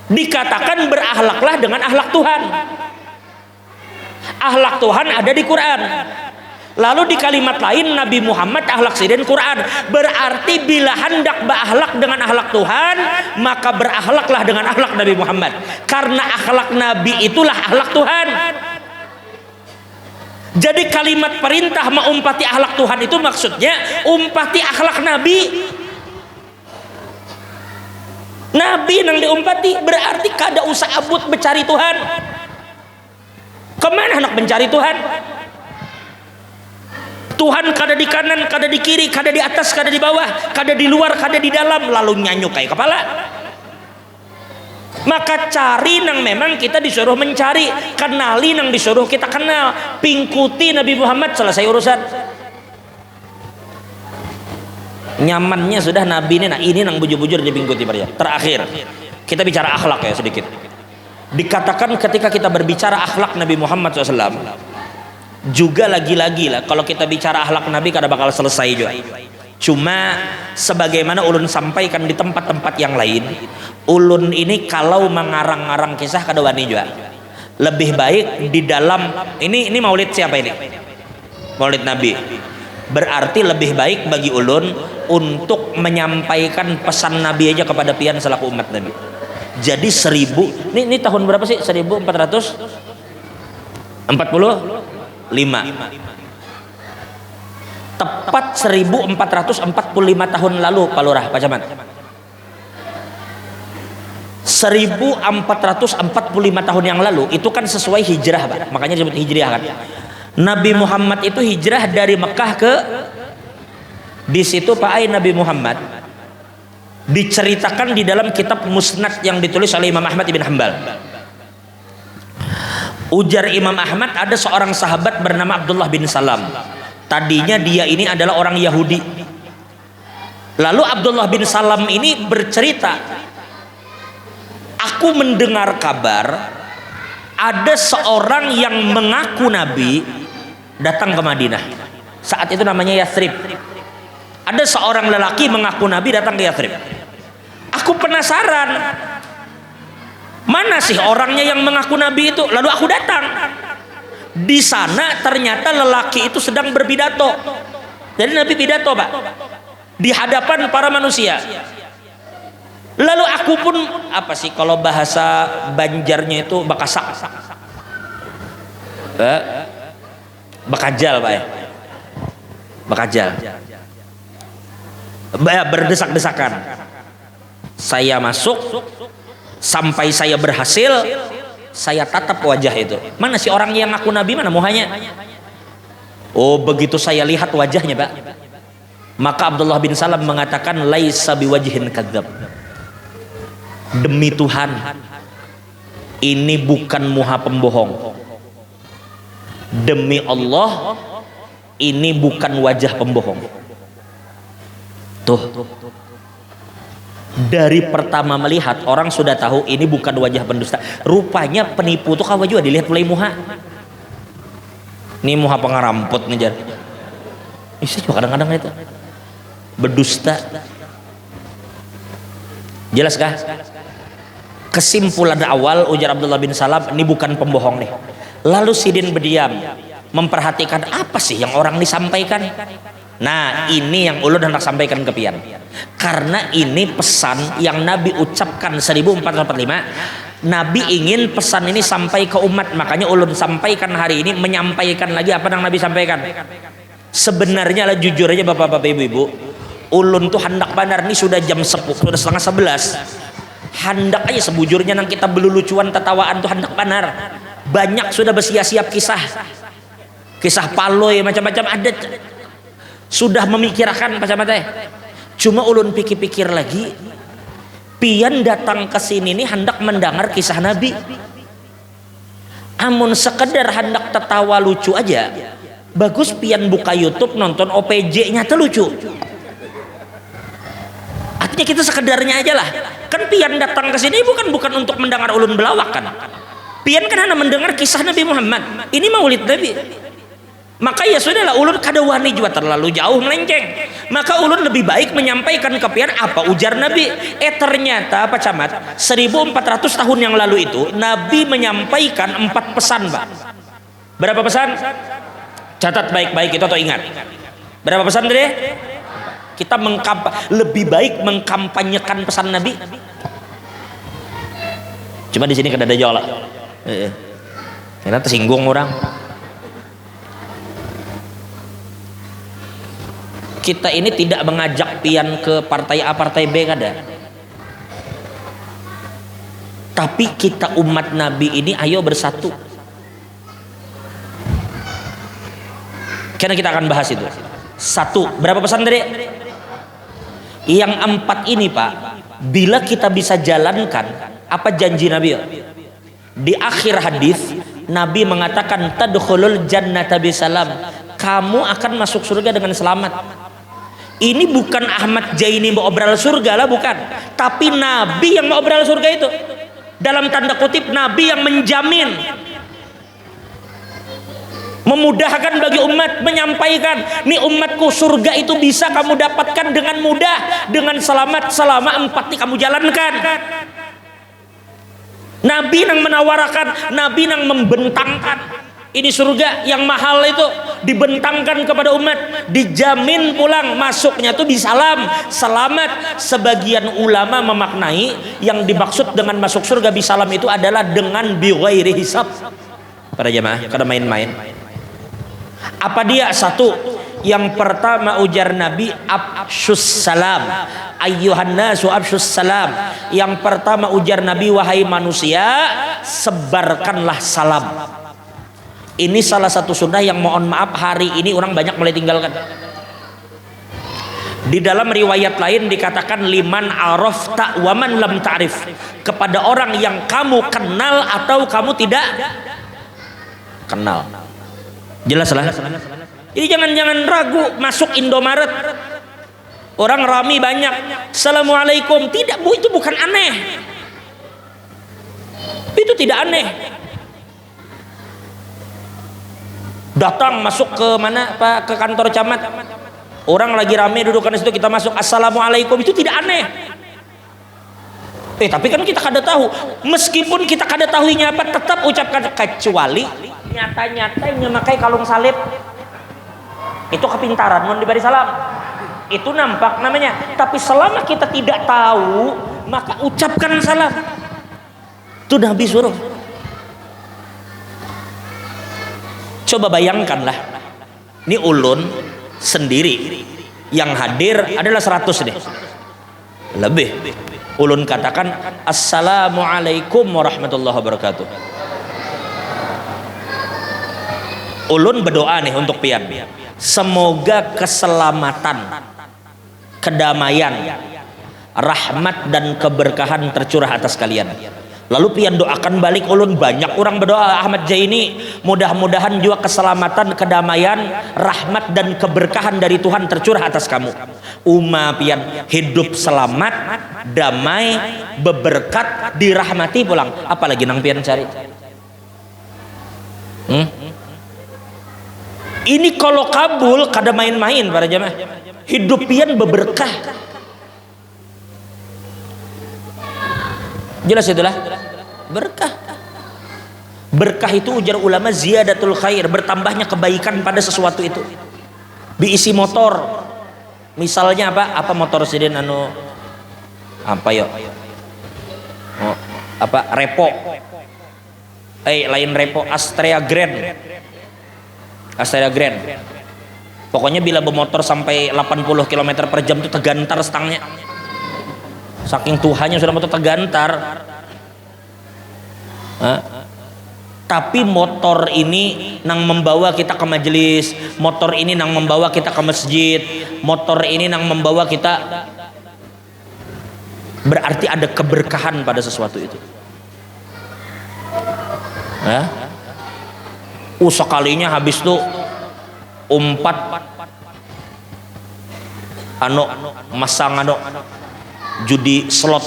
Dikatakan berakhlaklah dengan akhlak Tuhan. Akhlak Tuhan ada di Quran. Lalu di kalimat lain Nabi Muhammad akhlak sidin Quran. Berarti bila hendak berakhlak dengan akhlak Tuhan, maka berakhlaklah dengan akhlak Nabi Muhammad. Karena akhlak Nabi itulah akhlak Tuhan. Jadi kalimat perintah mengumpati akhlak Tuhan itu maksudnya umpati akhlak Nabi. Nabi yang diumpati, berarti kada usah abut mencari Tuhan. Kemana hendak mencari Tuhan? Tuhan kada di kanan, kada di kiri, kada di atas, kada di bawah, kada di luar, kada di dalam, lalu nyanyuk kayak kepala. Maka cari nang memang kita disuruh mencari, kenali nang disuruh kita kenal, pingkuti Nabi Muhammad, selesai urusan. Nyamannya sudah Nabi ini, nah ini nang bujur-bujur dipingkuti. Terakhir kita bicara akhlak ya sedikit. Dikatakan ketika kita berbicara akhlak Nabi Muhammad SAW, juga lagi-lagi lah kalau kita bicara akhlak Nabi kada bakal selesai juga. Cuma sebagaimana ulun sampaikan di tempat-tempat yang lain, ulun ini kalau mengarang-arang kisah kada wani juga. Lebih baik di dalam ini maulid siapa ini? Maulid Nabi. Berarti lebih baik bagi ulun untuk menyampaikan pesan Nabi aja kepada pian selaku umat Nabi. Jadi 1000 ini tahun berapa sih? 1445. Tepat 1445 tahun lalu Pak Lurah, Pak Camat. 1445 tahun yang lalu itu kan sesuai hijrah, Pak. Makanya disebut hijriah kan. Nabi Muhammad itu hijrah dari Mekah ke di situ Pak Ai Nabi Muhammad diceritakan di dalam kitab Musnad yang ditulis oleh Imam Ahmad ibn Hanbal. Ujar Imam Ahmad, ada seorang sahabat bernama Abdullah bin Salam. Tadinya dia ini adalah orang Yahudi. Lalu Abdullah bin Salam ini bercerita, aku mendengar kabar ada seorang yang mengaku Nabi datang ke Madinah. Saat itu namanya Yathrib. Ada seorang lelaki mengaku Nabi datang ke Yathrib. Aku penasaran, mana sih orangnya yang mengaku Nabi itu? Lalu aku datang. Di sana ternyata lelaki itu sedang berpidato. Jadi Nabi pidato, Pak, di hadapan para manusia. Lalu aku pun apa sih kalau bahasa Banjarnya itu bakasak, bakajal, Pak ya, bakajal, berdesak-desakan. Saya masuk, sampai saya berhasil, saya tatap wajah itu. Mana sih orang yang ngaku Nabi, mana muhanya? Oh, begitu saya lihat wajahnya, Pak, maka Abdullah bin Salam mengatakan, laisa biwajhin kadzab. Demi Tuhan, ini bukan muha pembohong. Demi Allah, ini bukan wajah pembohong. Tuh, dari pertama melihat orang sudah tahu ini bukan wajah pendusta. Rupanya penipu tuh kawa juga dilihat mulai muha. Ini muha pengaramput nih jar. Bisa juga kadang-kadang itu berdusta. Jelas kah? Kesimpulan awal ujar Abdullah bin Salam, ini bukan pembohong nih. Lalu Sidin berdiam memperhatikan apa sih yang orang disampaikan. Nah, ini yang ulun hendak sampaikan ke pian. Karena ini pesan yang Nabi ucapkan 1445. Nabi ingin pesan ini sampai ke umat. Makanya ulun sampaikan hari ini, menyampaikan lagi apa yang Nabi sampaikan. Sebenarnya lah jujur aja bapak-bapak ibu-ibu, ulun tuh hendak benar nih sudah jam 10, sudah setengah 11. Hendak aja sebujurnya nang kita belulucuan tetawaan tuh hendak benar. Banyak sudah bersiap-siap kisah paloy macam-macam ada. Sudah memikirkan macam-macam. Cuma ulun pikir-pikir lagi, pian datang ke sini nih hendak mendengar kisah Nabi. Amun sekedar hendak tertawa lucu aja, bagus pian buka YouTube nonton OPJ-nya tuh lucu. Artinya kita sekedarnya aja lah. Kan pian datang ke sini bukan untuk mendengar ulun belawak kan. Pian kan hanya mendengar kisah Nabi Muhammad. Ini maulid Nabi. Maka ya sudahlah, ulun kada wani juga terlalu jauh melenceng. Maka ulun lebih baik menyampaikan ke pian apa ujar Nabi. Ternyata Pak Camat, 1400 tahun yang lalu itu Nabi menyampaikan 4 pesan, Pak. Berapa pesan? Catat baik-baik itu atau ingat. Berapa pesan tadi? Kita lebih baik mengkampanyekan pesan Nabi. Cuma di sini kada ada jawab. Karena tersinggung orang. Kita ini tidak mengajak pian ke partai A, partai B kada. Tapi kita umat Nabi ini ayo bersatu. Karena kita akan bahas itu. 1, berapa pesan tadi? Yang 4 ini, Pak, bila kita bisa jalankan apa janji Nabi di akhir hadis, Nabi mengatakan tadkhulul jannata bisalam, kamu akan masuk surga dengan selamat. Ini bukan Ahmad Jaini mau obral surga lah, bukan, tapi Nabi yang mau obral surga itu. dalam tanda kutip Nabi yang menjamin, memudahkan bagi umat, menyampaikan, nih umatku, surga itu bisa kamu dapatkan dengan mudah, dengan selamat selama 4 ini kamu jalankan. Nabi yang menawarkan, Nabi yang membentangkan. Ini surga yang mahal itu dibentangkan kepada umat, dijamin pulang masuknya itu bisalam, selamat. Sebagian ulama memaknai yang dimaksud dengan masuk surga bisalam itu adalah dengan bighairi hisab. Para jamaah, kada main-main. Apa dia? Satu, yang pertama ujar Nabi, afsyus salam, ayyuhan nasu afsyus salam. Yang pertama ujar Nabi, wahai manusia, sebarkanlah salam. Ini salah satu sunnah yang mohon maaf hari ini orang banyak mulai tinggalkan. Di dalam riwayat lain dikatakan liman arafta wa man lam ta'rif, kepada orang yang kamu kenal atau kamu tidak kenal. Jelas lah. Jadi jangan ragu masuk Indomaret, orang rami banyak, assalamualaikum, tidak bu, itu bukan aneh, itu tidak aneh. Datang masuk ke mana Pak, ke kantor camat, orang lagi rame dudukan situ, kita masuk assalamualaikum, itu tidak aneh. Tapi kan kita kada tahu, meskipun kita kada tahunya apa, tetap ucapkan, kecuali nyata-nyatanya memakai kalung salib, itu kepintaran mau diberi salam, itu nampak namanya. Tapi selama kita tidak tahu, maka ucapkan salam. Itu Nabi suruh. Coba bayangkanlah, ini ulun sendiri yang hadir adalah 100 deh lebih. Ulun katakan assalamualaikum warahmatullahi wabarakatuh. Ulun berdoa nih untuk pian, semoga keselamatan, kedamaian, rahmat dan keberkahan tercurah atas kalian. Lalu pian doakan balik ulun, banyak orang berdoa Ahmad Jaini, mudah-mudahan juga keselamatan, kedamaian, rahmat dan keberkahan dari Tuhan tercurah atas kamu. Pian hidup selamat, damai, beberkat, dirahmati pulang. Apalagi nang pian cari? Ini kalau kabul kada main-main para jamaah. Hidup pian beberkah. Jelas itulah berkah. Berkah itu ujar ulama ziyadatul khair, bertambahnya kebaikan pada sesuatu itu. Diisi motor, misalnya apa motor sidin anu apa yo, Repo, lain Repo, Astrea Grand. Pokoknya bila bermotor sampai 80 km per jam itu tegantar stangnya. Saking Tuhannya sudah motor tegantar. Tapi motor ini nang membawa kita ke majelis, motor ini nang membawa kita ke masjid, motor ini nang membawa kita, berarti ada keberkahan pada sesuatu itu. Sekalinya habis tuh umpat masang judi slot.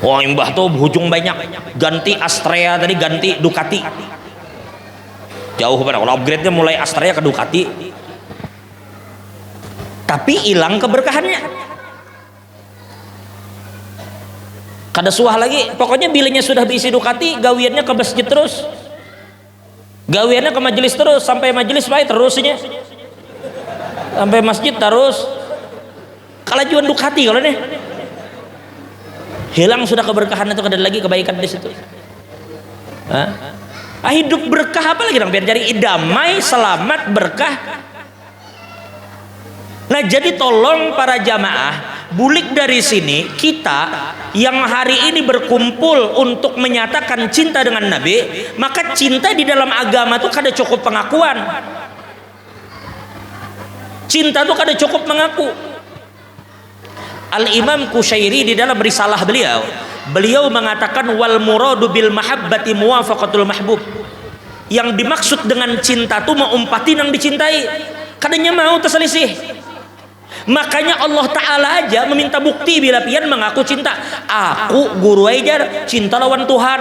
Imbah tuh hujung banyak, ganti Astrea tadi, ganti Ducati. Jauh pada kalau upgrade-nya mulai Astrea ke Ducati. Tapi hilang keberkahannya. Kada suah lagi. Pokoknya bilanya sudah diisi Ducati, gawiannya ke masjid terus. Gawiannya ke majelis terus, sampai majelis baik terusnya. Sampai masjid terus. Kalajuan Ducati kalau nih hilang sudah keberkahan itu, kada lagi kebaikan di situ. Hidup berkah apa lagi dong biar cari damai, selamat, berkah. Nah jadi tolong para jamaah, bulik dari sini kita yang hari ini berkumpul untuk menyatakan cinta dengan Nabi, maka cinta di dalam agama itu kada cukup pengakuan. Cinta itu kada cukup mengaku. Al-Imam Qushairi di dalam risalah beliau mengatakan wal muradu bil mahabbati muwafaqatul mahbub. Yang dimaksud dengan cinta itu mengumpati yang dicintai. Kadanya mau terselisih. Makanya Allah Ta'ala aja meminta bukti bila pian mengaku cinta. Aku guru ajar cinta lawan Tuhan,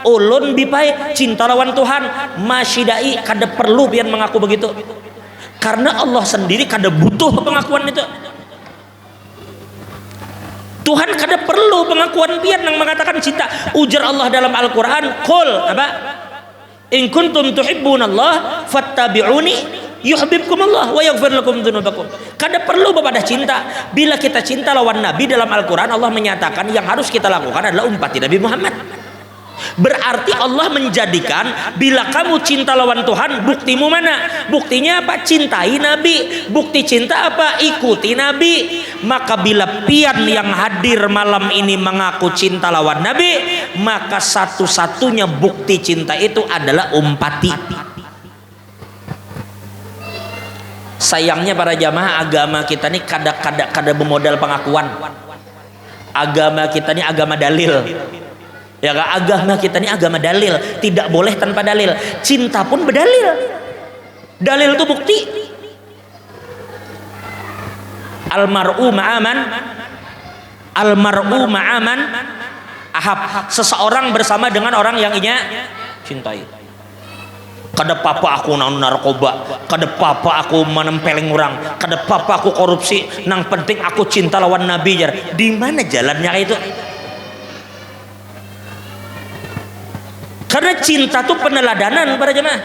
ulun bipai cinta lawan Tuhan, masyidai kada perlu pian mengaku begitu. Karena Allah sendiri kada butuh pengakuan itu. Tuhan kada perlu pengakuan pian yang mengatakan cinta. Ujar Allah dalam Al-Quran, qul apa? In kuntum tuhibbunallah fattabi'uni yuhibbukumullah wa yaghfir lakum dzunubakum. Kada perlu bapak cinta. Bila kita cinta lawan Nabi dalam Al-Quran, Allah menyatakan yang harus kita lakukan adalah umpati Nabi Muhammad. Berarti Allah menjadikan bila kamu cinta lawan Tuhan, buktimu mana? Buktinya apa? Cintai Nabi. Bukti cinta apa? Ikuti Nabi. Maka bila pian yang hadir malam ini mengaku cinta lawan Nabi, maka satu-satunya bukti cinta itu adalah umpati. Sayangnya para jamaah, agama kita ini kada bermodal pengakuan. Agama kita ini agama dalil. Ya kan? Agama kita ini agama dalil, tidak boleh tanpa dalil. Cinta pun berdalil. Dalil itu bukti. Almar'u ma'aman ahab. Seseorang bersama dengan orang yang ia cintai. Kada papa aku nang narkoba, kada papa aku menempeleng orang, kada papa aku korupsi, nang penting aku cinta lawan Nabi jar. Di mana jalannya itu? Karena cinta itu peneladanan para jemaah.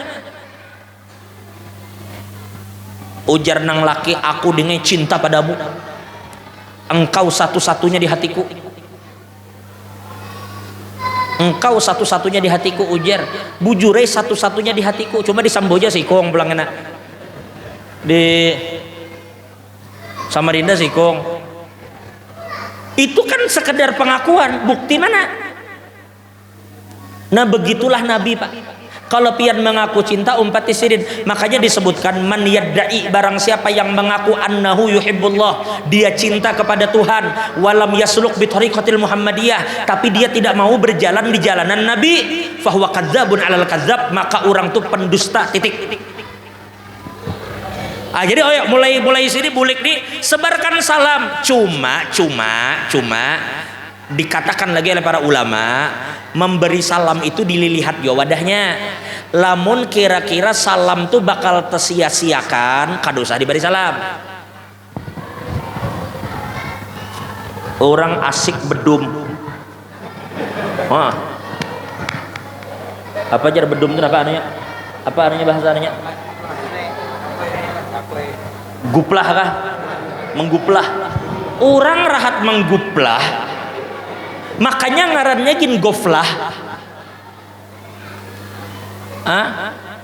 Ujar nang laki, aku dengan cinta padamu, engkau satu-satunya di hatiku. Engkau satu-satunya di hatiku, ujar. Bujure satu-satunya di hatiku. Cuma di Samboja sih kong pulang enak. Di Samarinda sih kong. Itu kan sekedar pengakuan. Bukti mana? Nah begitulah Nabi pak. Kalau pian mengaku cinta umpati sirin. Makanya disebutkan man yaddai, barang siapa yang mengaku annahu yuhibbullah, dia cinta kepada Tuhan, walam yasluk bi thariqatil Muhammadiyah, tapi dia tidak mau berjalan di jalanan Nabi, fahuwa kadzabun alal kadzab, maka orang itu pendusta, titik. Jadi mulai sini bulik nih, sebarkan salam. Cuma dikatakan lagi oleh para ulama, memberi salam itu dilihat ya wadahnya. Lamun kira-kira salam tuh bakal tersia-siakan, kada usah diberi salam. Orang asik bedum. Wah. Apa jar bedum itu apa artinya? Apa artinya bahasa artinya? Guplah kah? Mengguplah. Orang rahat mengguplah. Makanya ngarannya gin goflah.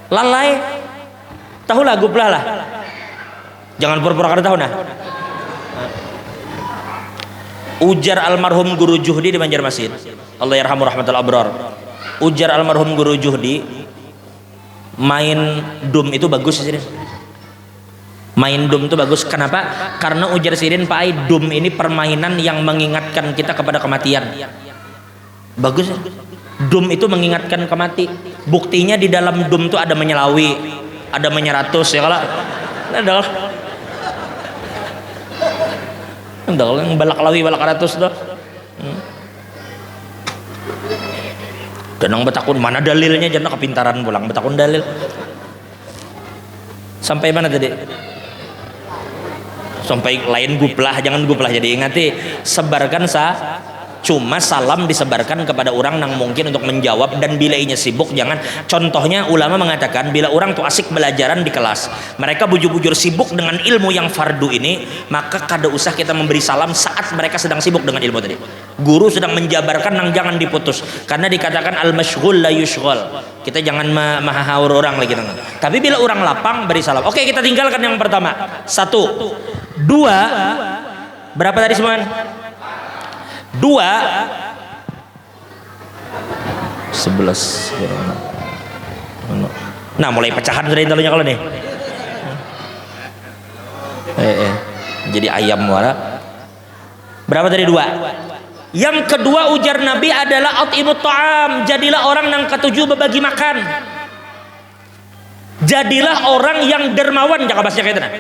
Lalai. Tahu lah guplah lah. Jangan pura-pura kada tahu nah. Ujar almarhum guru Juhdi di Banjarmasin, Allah yarhamu rahmatul abrar. Ujar almarhum guru Juhdi, main dum itu bagus sih. Main dum itu bagus. Kenapa? Karena ujar Sirin Pak Ai, dum ini permainan yang mengingatkan kita kepada kematian. Bagus. Dum itu mengingatkan kemati. Buktinya di dalam dum itu ada menyelawi, ada menyeratus ya kalau ada yang balak lawi balak ratus dah. Danang betakun mana dalilnya, jangan kepintaran pulang betakun dalil. Sampai mana tadi? Sampai lain guplah, jangan guplah. Jadi ingati, sebarkan cuma salam disebarkan kepada orang yang mungkin untuk menjawab, dan bila inya sibuk jangan. Contohnya ulama mengatakan bila orang tuh asik belajaran di kelas, mereka bujur-bujur sibuk dengan ilmu yang fardu ini, maka kada usah kita memberi salam saat mereka sedang sibuk dengan ilmu tadi. Guru sedang menjabarkan nang jangan diputus, karena dikatakan al-masyghul la yushghal. Kita jangan mahahaur orang lagi nang. Tapi bila orang lapang beri salam. Oke, kita tinggalkan yang pertama. 1, 2, berapa tadi semuanya? 2, 11. Nah mulai pecahan sudah intelnya kalau nih. Jadi ayam muara. Berapa tadi? 2. Yang kedua ujar Nabi adalah at'imut ta'am, jadilah orang yang ketujuh berbagi makan. Jadilah orang yang dermawan, jangan bahasnya kayak itu nah.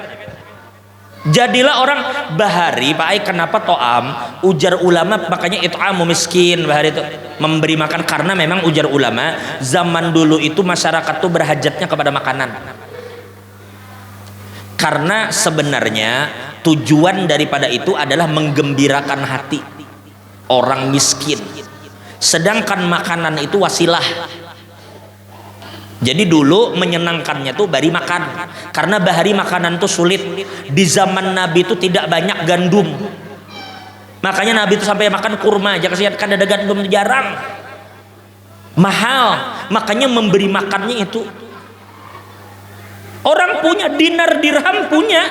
Jadilah orang bahari, Pak Ai, kenapa to'am? Ujar ulama, makanya it'amu miskin, bahari itu memberi makan, karena memang ujar ulama zaman dulu itu masyarakat tuh berhajatnya kepada makanan. Karena sebenarnya tujuan daripada itu adalah menggembirakan hati orang miskin. Sedangkan makanan itu wasilah. Jadi dulu menyenangkannya tuh bari makan, karena bahari makanan tuh sulit. Di zaman Nabi itu tidak banyak gandum, makanya Nabi itu sampai makan kurma aja, kasihan kan ada gandum jarang, mahal, makanya memberi makannya itu. Orang punya dinar dirham, punya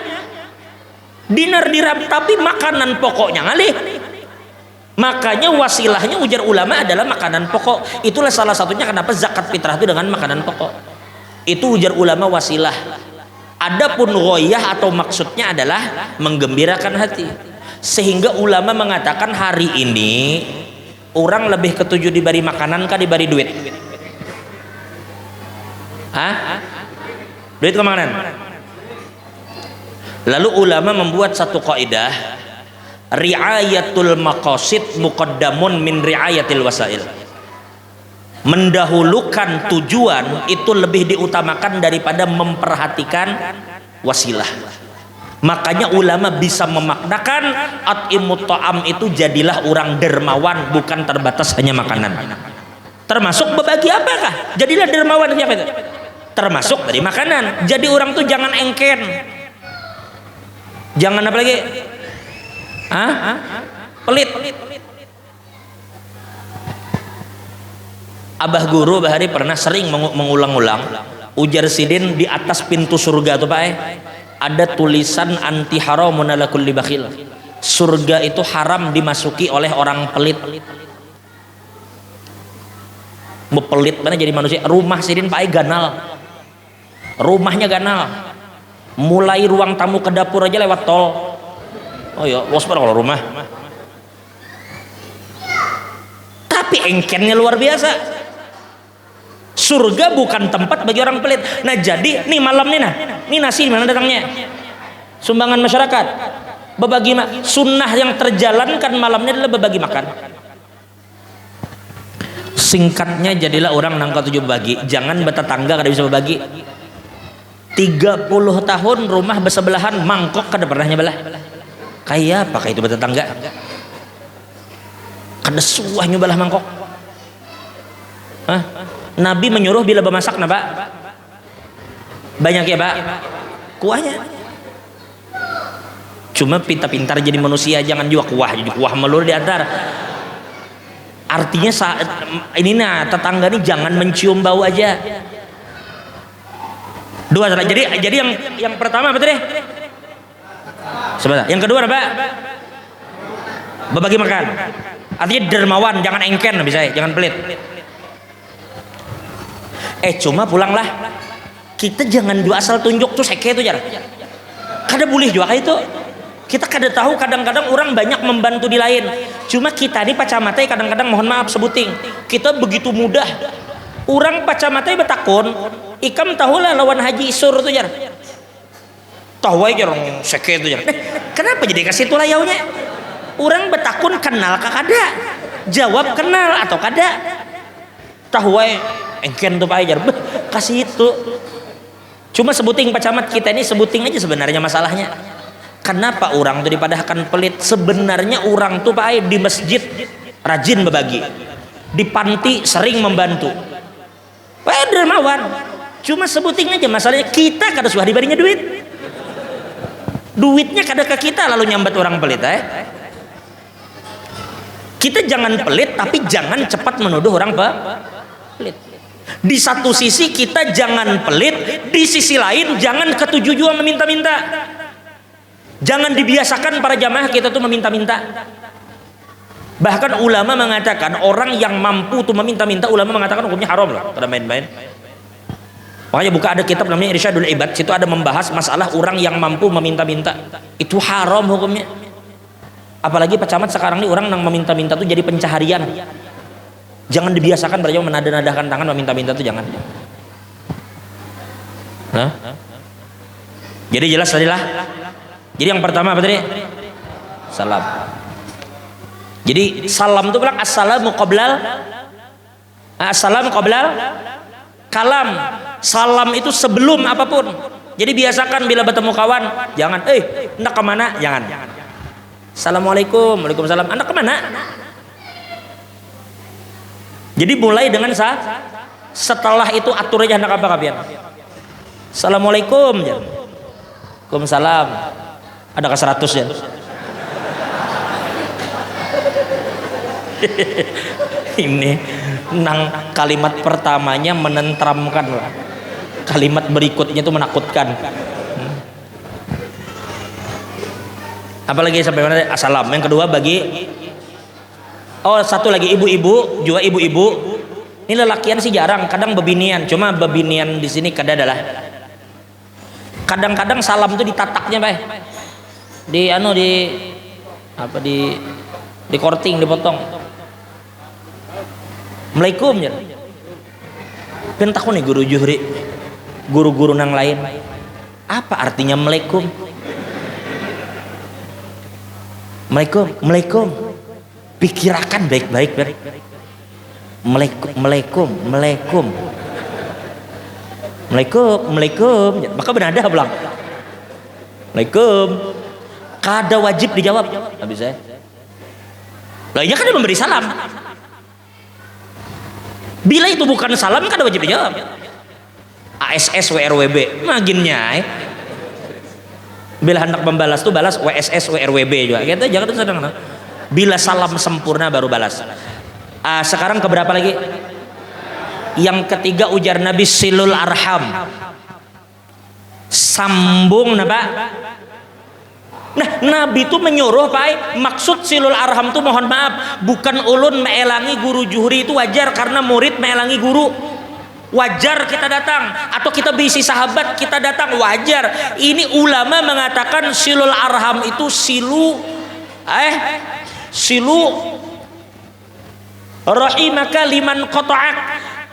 dinar dirham, tapi makanan pokoknya ngalih. Makanya wasilahnya ujar ulama adalah makanan pokok. Itulah salah satunya kenapa zakat fitrah itu dengan makanan pokok. Itu ujar ulama wasilah. Adapun ghoyah atau maksudnya adalah menggembirakan hati. Sehingga ulama mengatakan hari ini orang lebih ketujuh diberi makanan kah diberi duit? Hah? Duit ke makanan? Lalu ulama membuat satu kaidah, riayatul maqasid muqaddamun min riayatil wasail. Mendahulukan tujuan itu lebih diutamakan daripada memperhatikan wasilah. Makanya ulama bisa memaknakan at'imut ta'am itu jadilah orang dermawan, bukan terbatas hanya makanan. Termasuk berbagi apakah? Jadilah dermawan, siapa itu? Termasuk dari makanan. Jadi orang tuh jangan engken. Jangan apa lagi? Pelit. Abah guru bahari pernah sering mengulang-ulang, ujar sidin di atas pintu surga tuh Pak, ada tulisan anti haramun ala kulli bakhil. Surga itu haram dimasuki oleh orang pelit. Bepelit mana jadi manusia. Rumah sidin Pak ganal, rumahnya ganal, mulai ruang tamu ke dapur aja lewat tol. Oh ya, waspada kalau rumah. Tapi engkennya luar biasa. Surga bukan tempat bagi orang pelit. Nah jadi nih malam nih, nih nasi mana datangnya? Sumbangan masyarakat. Berbagi sunnah yang terjalankan malamnya adalah berbagi makan. Singkatnya jadilah orang nangka tujuh berbagi. Jangan bertetangga kada bisa berbagi. 30 tahun rumah bersebelahan, mangkok kada pernah nyebelah. Kayak apa itu bertetangga? Kada suah nyebelah mangkok. Hah? Nabi menyuruh bila bermasak, nah Pak, banyak ya Pak kuahnya. Cuma pintar-pintar jadi manusia, jangan juga kuah, jadi kuah melulu di antara. Artinya saat ini tetangga nih jangan mencium bau aja. Dua, jadi yang pertama apa tadi? Sebentar. Yang kedua apa? Berbagi makan. Artinya dermawan, jangan engken, bisa ya, jangan pelit. Cuma pulanglah. Kita jangan dua asal tunjuk tuh seke itu jar. Kada boleh juga itu. Kita kada tahu kadang-kadang orang banyak membantu di lain. Cuma kita ini pacamatai kadang-kadang mohon maaf sebuting. Kita begitu mudah. Orang pacamatai betakun, ikam tahulah lawan haji isur tuh jar. Tahu aja orang seke itu jar. Kenapa jadi kasih tuh layaunya? Orang betakun kenal kah kada? Jawab kenal atau kada? Tahu aja engken tuh Pak Ajar, kasih itu. Cuma sebuting Pak Camat, kita ini sebuting aja sebenarnya masalahnya. Kenapa orang tuh dipadahkan pelit? Sebenarnya orang tuh Pak Ajar di masjid rajin berbagi, di panti sering membantu, Pak dermawan. Cuma sebuting aja masalahnya, kita kada suah diberinya duit. Duitnya kada ke kita lalu nyambat orang pelit. Kita jangan pelit, tapi jangan cepat menuduh orang pelit. Di satu sisi kita jangan pelit, di sisi lain jangan ketujuh juga meminta-minta. Jangan dibiasakan para jamaah kita tuh meminta-minta. Bahkan ulama mengatakan orang yang mampu tuh meminta-minta, ulama mengatakan hukumnya haram loh, tidak main-main. Makanya buka ada kitab namanya Irsyadul Ibad, situ ada membahas masalah orang yang mampu meminta-minta. Itu haram hukumnya. Apalagi Pak Camat sekarang ini orang yang meminta-minta tuh jadi pencaharian. Jangan dibiasakan berjauh menada-nadakan tangan meminta-minta itu jangan. Nah? Jadi jelas tadilah Jadi yang pertama apa tadi? Salam. Jadi salam itu bilang assalamu qoblal kalam. Salam itu sebelum apapun. Jadi biasakan bila bertemu kawan, jangan hendak kemana? Jangan. Assalamualaikum, waalaikumsalam. Hendak kemana? Jadi mulai dengan setelah itu atur aja hendak apa kalian. Assalamualaikum, waalaikumsalam. Ada ke 100 ya. Ini nang kalimat pertamanya menentramkan lah, kalimat berikutnya itu menakutkan. Apalagi sampai mana? Assalam. Yang kedua satu lagi ibu-ibu, juga ibu-ibu. Ini lelakian sih jarang, kadang bebinian. Cuma bebinian di sini adalah kadang-kadang salam itu ditataknya, Pak. Di korting, dipotong. Assalamualaikum ya. Pentakun nih guru juhri, guru-guru nang lain. Apa artinya Assalamualaikum? Assalamualaikum. Pikirakan baik-baik, Ber. Assalamualaikum. Maka benada bilang. Assalamualaikum. Kada wajib dijawab. Habis saya. Lah iya kan dia memberi salam. Bila itu bukan salam kan wajib dijawab. ASS WRWB maginnya. Bila hendak membalas tuh balas WSS WRWB juga. Kita jangan sedang. Bila salam sempurna baru balas. Sekarang keberapa lagi? Yang ketiga ujar Nabi silul arham. Sambung napa? Nah, Nabi itu menyuruh, Pak, maksud silul arham itu mohon maaf, bukan ulun meelangi guru juhri itu wajar karena murid meelangi guru. Wajar kita datang atau kita bisi sahabat kita datang wajar. Ini ulama mengatakan silul arham itu silu rahimaka liman qata'ak.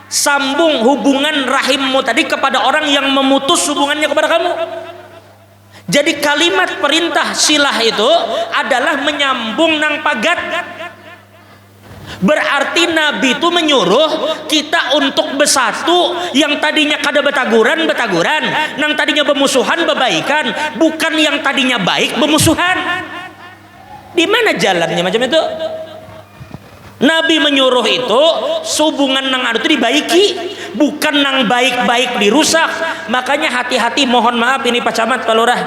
Sambung hubungan rahimmu tadi kepada orang yang memutus hubungannya kepada kamu. Jadi kalimat perintah silah itu adalah menyambung nang pagat. Berarti Nabi itu menyuruh kita untuk bersatu. Yang tadinya kada betaguran, nang tadinya bermusuhan, bebaikan. Bukan yang tadinya baik, bermusuhan. Di mana jalannya macam itu? Nabi menyuruh itu hubungan nang adu itu dibaiki, bukan nang baik-baik dirusak. Makanya hati-hati, mohon maaf ini Pak Camat, Pak Lurah.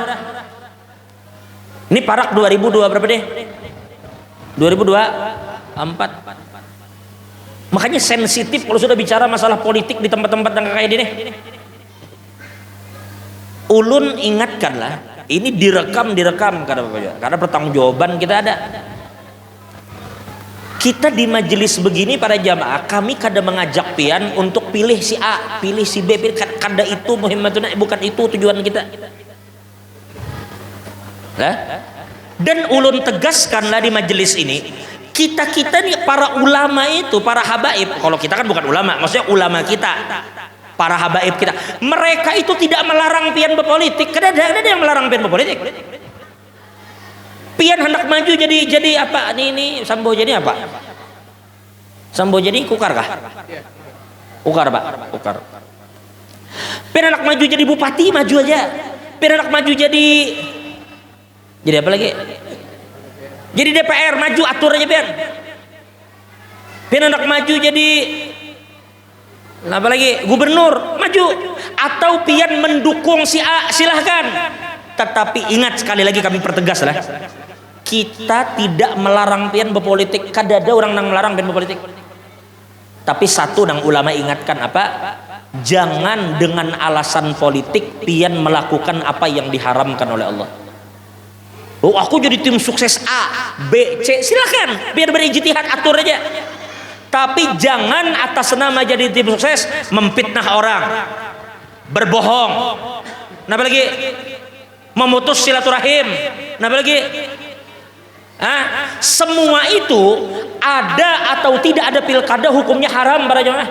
Ini Parak 2002 berapa deh? 2024. Makanya sensitif kalau sudah bicara masalah politik di tempat-tempat yang kayak gini. Ulun ingatkanlah, ini direkam karena pertanggungjawaban kita ada. Kita di majelis begini para jamaah, kami kada mengajak pian untuk pilih si A, pilih si B, kada itu muhimmatuna, bukan itu tujuan kita. Nah, dan ulun tegaskanlah di majelis ini, kita nih para ulama itu, para habaib, kalau kita kan bukan ulama, maksudnya ulama kita, para habaib kita, mereka itu tidak melarang pian berpolitik. Kada ada yang melarang pian berpolitik. Pian hendak maju jadi apa? Ini Sambo jadi apa? Sambo jadi kukar kah? Ukar, Pak. Ukar. Pian hendak maju jadi bupati, maju aja. Pian hendak maju jadi apa lagi? Jadi DPR, maju, atur aja pian. Pian hendak maju jadi apa lagi? Gubernur, maju. Atau pian mendukung si A, silahkan. Tetapi ingat sekali lagi kami pertegas lah, kita tidak melarang pian berpolitik. Kada ada orang yang melarang pian berpolitik. Tapi satu nang ulama ingatkan apa? Jangan dengan alasan politik pian melakukan apa yang diharamkan oleh Allah. Oh, aku jadi tim sukses A, B, C, silakan. Biar berijtihad, atur aja. Tapi jangan atas nama jadi tim sukses memfitnah orang, berbohong. Nah, lagi memutus silaturahim. Nah, lagi semua itu ada atau tidak ada pilkada hukumnya haram para jemaah.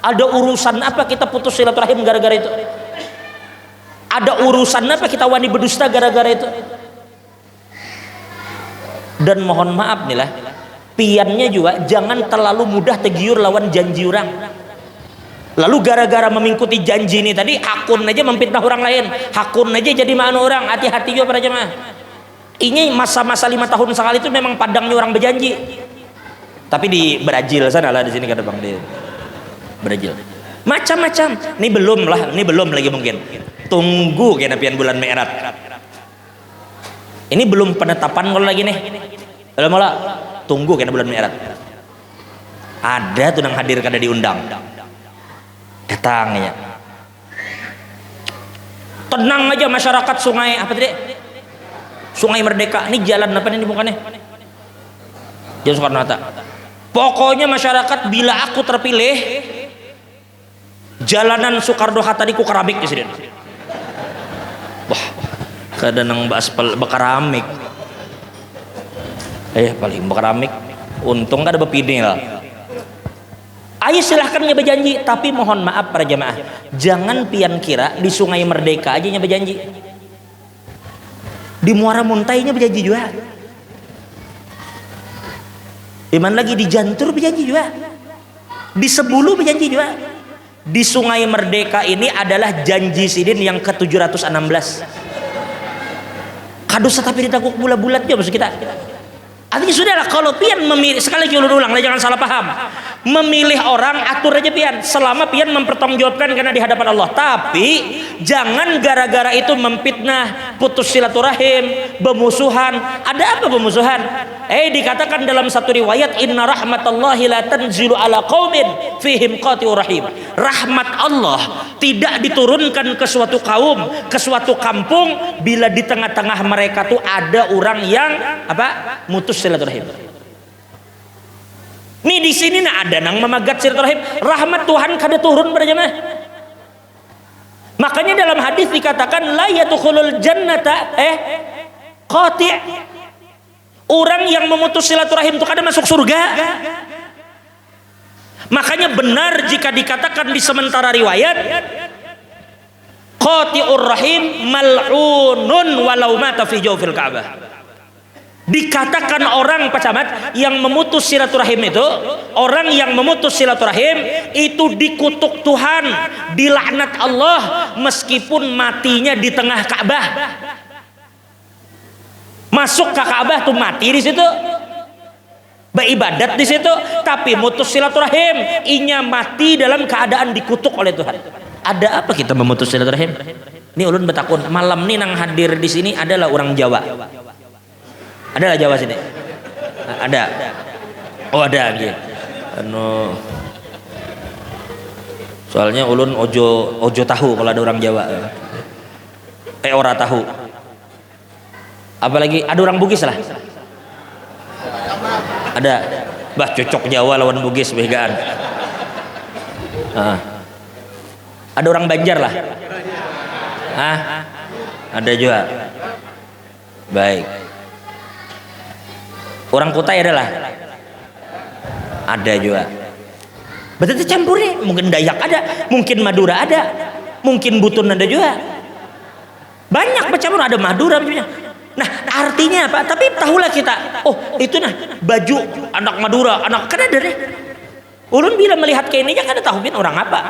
Ada urusan apa kita putus silaturahim gara-gara itu? Ada urusan apa kita wani berdusta gara-gara itu? Dan mohon maaf nih lah, piannya juga jangan terlalu mudah tergiur lawan janji orang. Lalu gara-gara mengikuti janji ini tadi, hakun aja memfitnah orang lain, hakun aja jadi manu orang. Hati-hati juga para jemaah. Ini masa-masa 5 tahun sekali itu memang padangnya orang berjanji. Tapi di Brazil sana lah, di sini kata Bang, di Brazil macam-macam. Ini belum lah, ini belum lagi mungkin. Tunggu kena pian bulan Mi'raj. Ini belum penetapan kalau lagi nih. Belum lah. Tunggu kena bulan Mi'raj. Ada tuh yang hadir kada diundang. Datang ya. Tenang aja masyarakat Sungai apa tadi? Sungai Merdeka. Ini jalan apa nih bukannya? Jalan Soekarno-Hatta. Pokoknya masyarakat bila aku terpilih, jalanan Soekarno-Hatta di ku keramik di sini. Wah, kadang bahas bekeramik. Paling bekeramik. Untung kan ada bepini lah. Ayo silahkan nya berjanji, tapi mohon maaf para jemaah, jangan pian kira di Sungai Merdeka aja nya berjanji. Di Muara Muntainya berjanji juga. Iman lagi di Jantur berjanji juga. Di Sebulu berjanji juga. Di Sungai Merdeka ini adalah janji sidin yang ke-716. Kadosa tapi ditakuk bulat-bulat ya maksud kita. Artinya sudahlah, kalau pian memilih, sekali lagi ulang lah, jangan salah paham. Memilih orang atur aja pian, selama pian mempertanggungjawabkan karena di hadapan Allah. Tapi jangan gara-gara itu memfitnah, putus silaturahim, bermusuhan. Ada apa bermusuhan? Dikatakan dalam satu riwayat, inna rahmatallahi la tanzilu ala qaumin fihim qati'ur rahim. Rahmat Allah tidak diturunkan ke suatu kaum, ke suatu kampung bila di tengah-tengah mereka tuh ada orang yang apa? Mutus silaturahim. Nih di sini ada nang memagat silaturahim, rahmat Tuhan kada turun pada jemaah. Makanya dalam hadis dikatakan la yadkhulul jannata qati'. Orang yang memutus silaturahim itu kada masuk surga. Makanya benar jika dikatakan di sementara riwayat qati'ur rahim mal'unun walau mata fi jawfil Ka'bah. Dikatakan orang pacamat yang memutus silaturahim itu, orang yang memutus silaturahim itu dikutuk Tuhan, dilaknat Allah meskipun matinya di tengah Ka'bah. Masuk ke Ka'bah tuh mati di situ, beribadat di situ, tapi mutus silaturahim, inya mati dalam keadaan dikutuk oleh Tuhan. Ada apa kita memutus silaturahim? Ini ulun betakun, malam nih nang hadir di sini adalah orang Jawa. Adalah Jawa sini? Ada. Oh ada gitu. Soalnya ulun ojo tahu kalau ada orang Jawa. Ora tahu. Apalagi ada orang Bugis lah. Ada. Bah cocok Jawa lawan Bugis begaan. Ada orang Banjar lah. Ada juga. Baik. Orang Kutai adalah ada juga. Berarti campur nih, mungkin Dayak ada, mungkin Madura ada, mungkin Butun ada juga. Banyak bercampur, ada Madura punya. Nah, artinya apa? Tapi tahulah kita, oh itu nah baju anak Madura, anak kan ada deh. Ulun bila melihat kayak ini kan ada tahuin orang apa.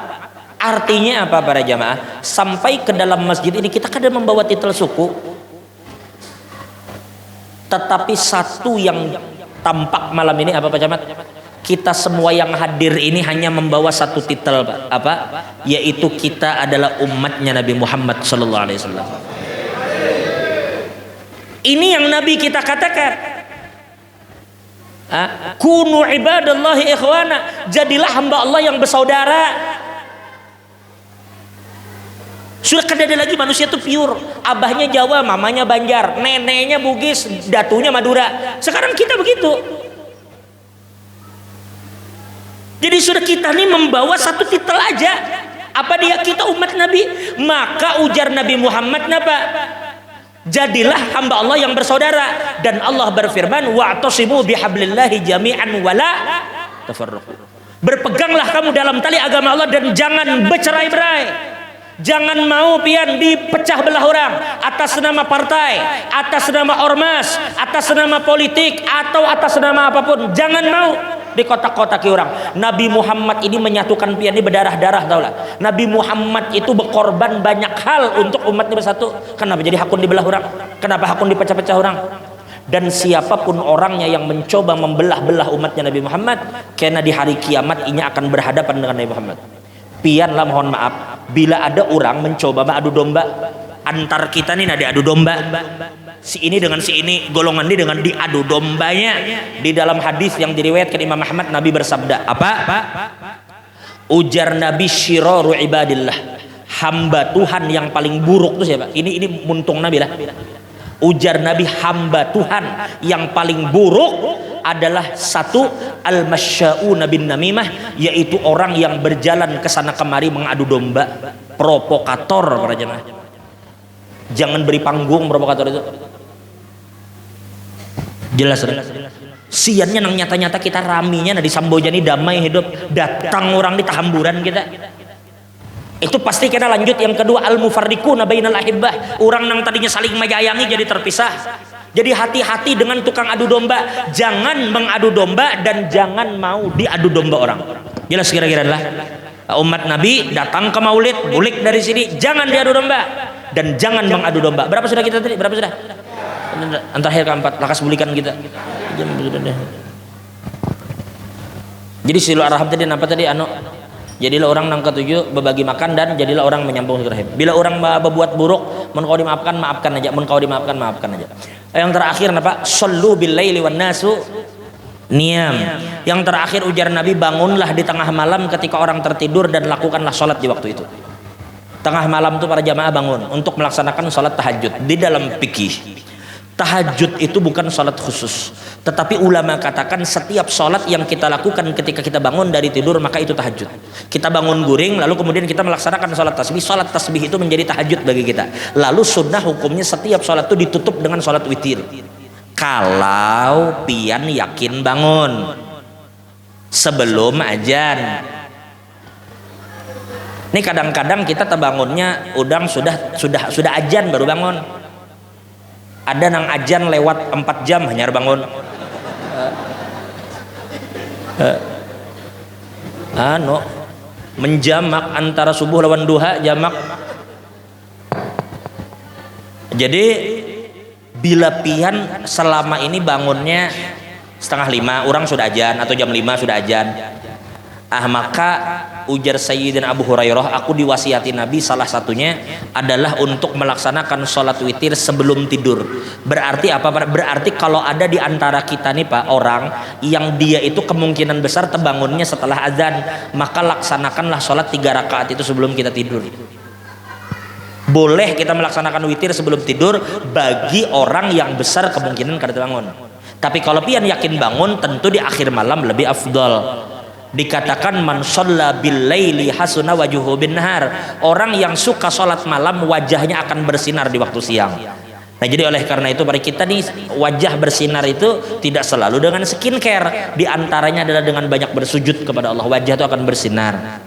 Artinya apa para jamaah? Sampai ke dalam masjid ini kita kadang membawa titel suku. Tetapi satu yang tampak malam ini apa Pak Camat? Kita semua yang hadir ini hanya membawa satu titel Pak. Apa? Yaitu kita adalah umatnya Nabi Muhammad SAW. Ini yang Nabi kita katakan. Kunu ibadallahi ikhwana. Jadilah hamba Allah yang bersaudara. Sudah kada ada lagi manusia itu pure. Abahnya Jawa, mamanya Banjar, neneknya Bugis, datunya Madura. Sekarang kita begitu. Jadi sudah kita nih membawa satu titel aja. Apa dia? Kita umat Nabi. Maka ujar Nabi Muhammad napa? Jadilah hamba Allah yang bersaudara. Dan Allah berfirman, wa'tasimu bihablillahi jami'an wala tafarraqu. Berpeganglah kamu dalam tali agama Allah dan jangan bercerai-berai. Jangan mau pian dipecah belah orang atas nama partai, atas nama ormas, atas nama politik atau atas nama apapun. Jangan mau di kotak-kotaki orang. Nabi Muhammad ini menyatukan pian ini berdarah-darah, tau lah. Nabi Muhammad itu berkorban banyak hal untuk umatnya bersatu. Kenapa jadi hakun dibelah orang? Kenapa hakun dipecah-pecah orang? Dan siapapun orangnya yang mencoba membelah-belah umatnya Nabi Muhammad, karena di hari kiamat ini akan berhadapan dengan Nabi Muhammad. Pianlah mohon maaf, bila ada orang mencoba adu domba antar kita nih, nadi adu domba si ini dengan si ini, golongan ini dengan diadu dombanya. Di dalam hadis yang diriwayatkan Imam Ahmad, Nabi bersabda apa? Ujar Nabi, syiraru ibadillah, hamba Tuhan yang paling buruk itu siapa? Ini muntung Nabi lah. Ujar Nabi, hamba Tuhan yang paling buruk adalah satu, al-masya'una bin namimah, yaitu orang yang berjalan ke sana kemari mengadu domba, provokator para jemaah. Jangan beri panggung provokator itu. Jelas. Siannya nang nyata-nyata kita raminya nah di Sambojani damai hidup, datang orang di tahamburan kita. Itu pasti kena lanjut. Yang kedua, al-mufarriquna bainal ahibbah, orang nang tadinya saling menyayangi jadi terpisah. Jadi hati-hati dengan tukang adu domba. Jangan mengadu domba dan jangan mau diadu domba orang. Jelas kira-kira lah. Umat Nabi datang ke maulid, bulik dari sini, jangan diadu domba dan jangan mengadu domba. Berapa sudah kita tadi? Berapa sudah? Antara akhir keempat, lakas bulikan kita. Jadi silu arham tadi apa tadi? Jadilah orang nang ketujuh berbagi makan dan jadilah orang menyambung silaturahim. Bila orang berbuat buruk, mun kau dimaafkan maafkan aja, mun kau dimaafkan maafkan aja. Yang terakhir apa? Shallu bil laili wan nasu niyam. Yang terakhir ujar Nabi, bangunlah di tengah malam ketika orang tertidur dan lakukanlah sholat di waktu itu. Tengah malam itu para jamaah bangun untuk melaksanakan sholat tahajud. Di dalam fikih, tahajud itu bukan sholat khusus, tetapi ulama katakan setiap sholat yang kita lakukan ketika kita bangun dari tidur maka itu tahajud. Kita bangun guring lalu kemudian kita melaksanakan sholat tasbih. Sholat tasbih itu menjadi tahajud bagi kita. Lalu sunnah hukumnya setiap sholat itu ditutup dengan sholat witir. Kalau pian yakin bangun sebelum azan. Ini kadang-kadang kita terbangunnya udang sudah azan baru bangun. Ada nang ajan lewat 4 jam hanya bangun. Menjamak antara subuh lawan duha jamak. Jadi bila pian selama ini bangunnya 4:30, orang sudah ajan atau jam 5 sudah ajan. Maka ujar Sayyidina Abu Hurairah, aku diwasiati Nabi salah satunya adalah untuk melaksanakan sholat witir sebelum tidur. Berarti apa? Berarti kalau ada di antara kita nih Pak orang yang dia itu kemungkinan besar terbangunnya setelah azan, maka laksanakanlah sholat 3 rakaat itu sebelum kita tidur. Boleh kita melaksanakan witir sebelum tidur bagi orang yang besar kemungkinan kada terbangun. Tapi kalau pian yakin bangun, tentu di akhir malam lebih afdal. Dikatakan man shalla bil laili hasuna wajuhu bin nahar, orang yang suka sholat malam wajahnya akan bersinar di waktu siang. Nah jadi oleh karena itu pada kita nih wajah bersinar itu tidak selalu dengan skincare, di antaranya adalah dengan banyak bersujud kepada Allah, wajah itu akan bersinar.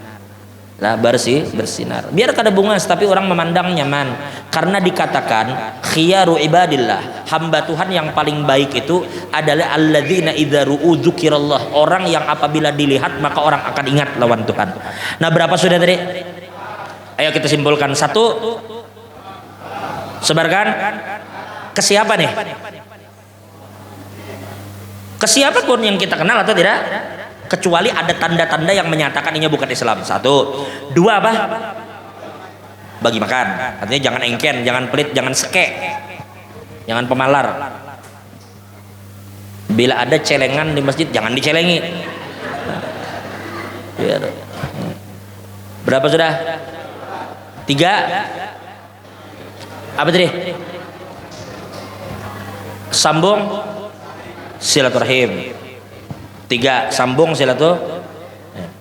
Nah bersinar biar kada bungas tapi orang memandang nyaman, karena dikatakan khiyaru ibadillah, hamba Tuhan yang paling baik itu adalah alladzina idza ru'u dzukirallah, orang yang apabila dilihat maka orang akan ingat lawan Tuhan. Nah berapa sudah tadi? Ayo kita simpulkan. 1, sebarkan ke siapa nih? Ke siapapun yang kita kenal atau tidak, kecuali ada tanda-tanda yang menyatakan ini bukan Islam. 1, 2 apa? Bagi makan. Artinya jangan engken, jangan pelit, jangan seke, jangan pemalar. Bila ada celengan di masjid jangan dicelengi. Berapa sudah? 3. Apa tadi? Sambung silaturahim. 3. Sambung silaturahim.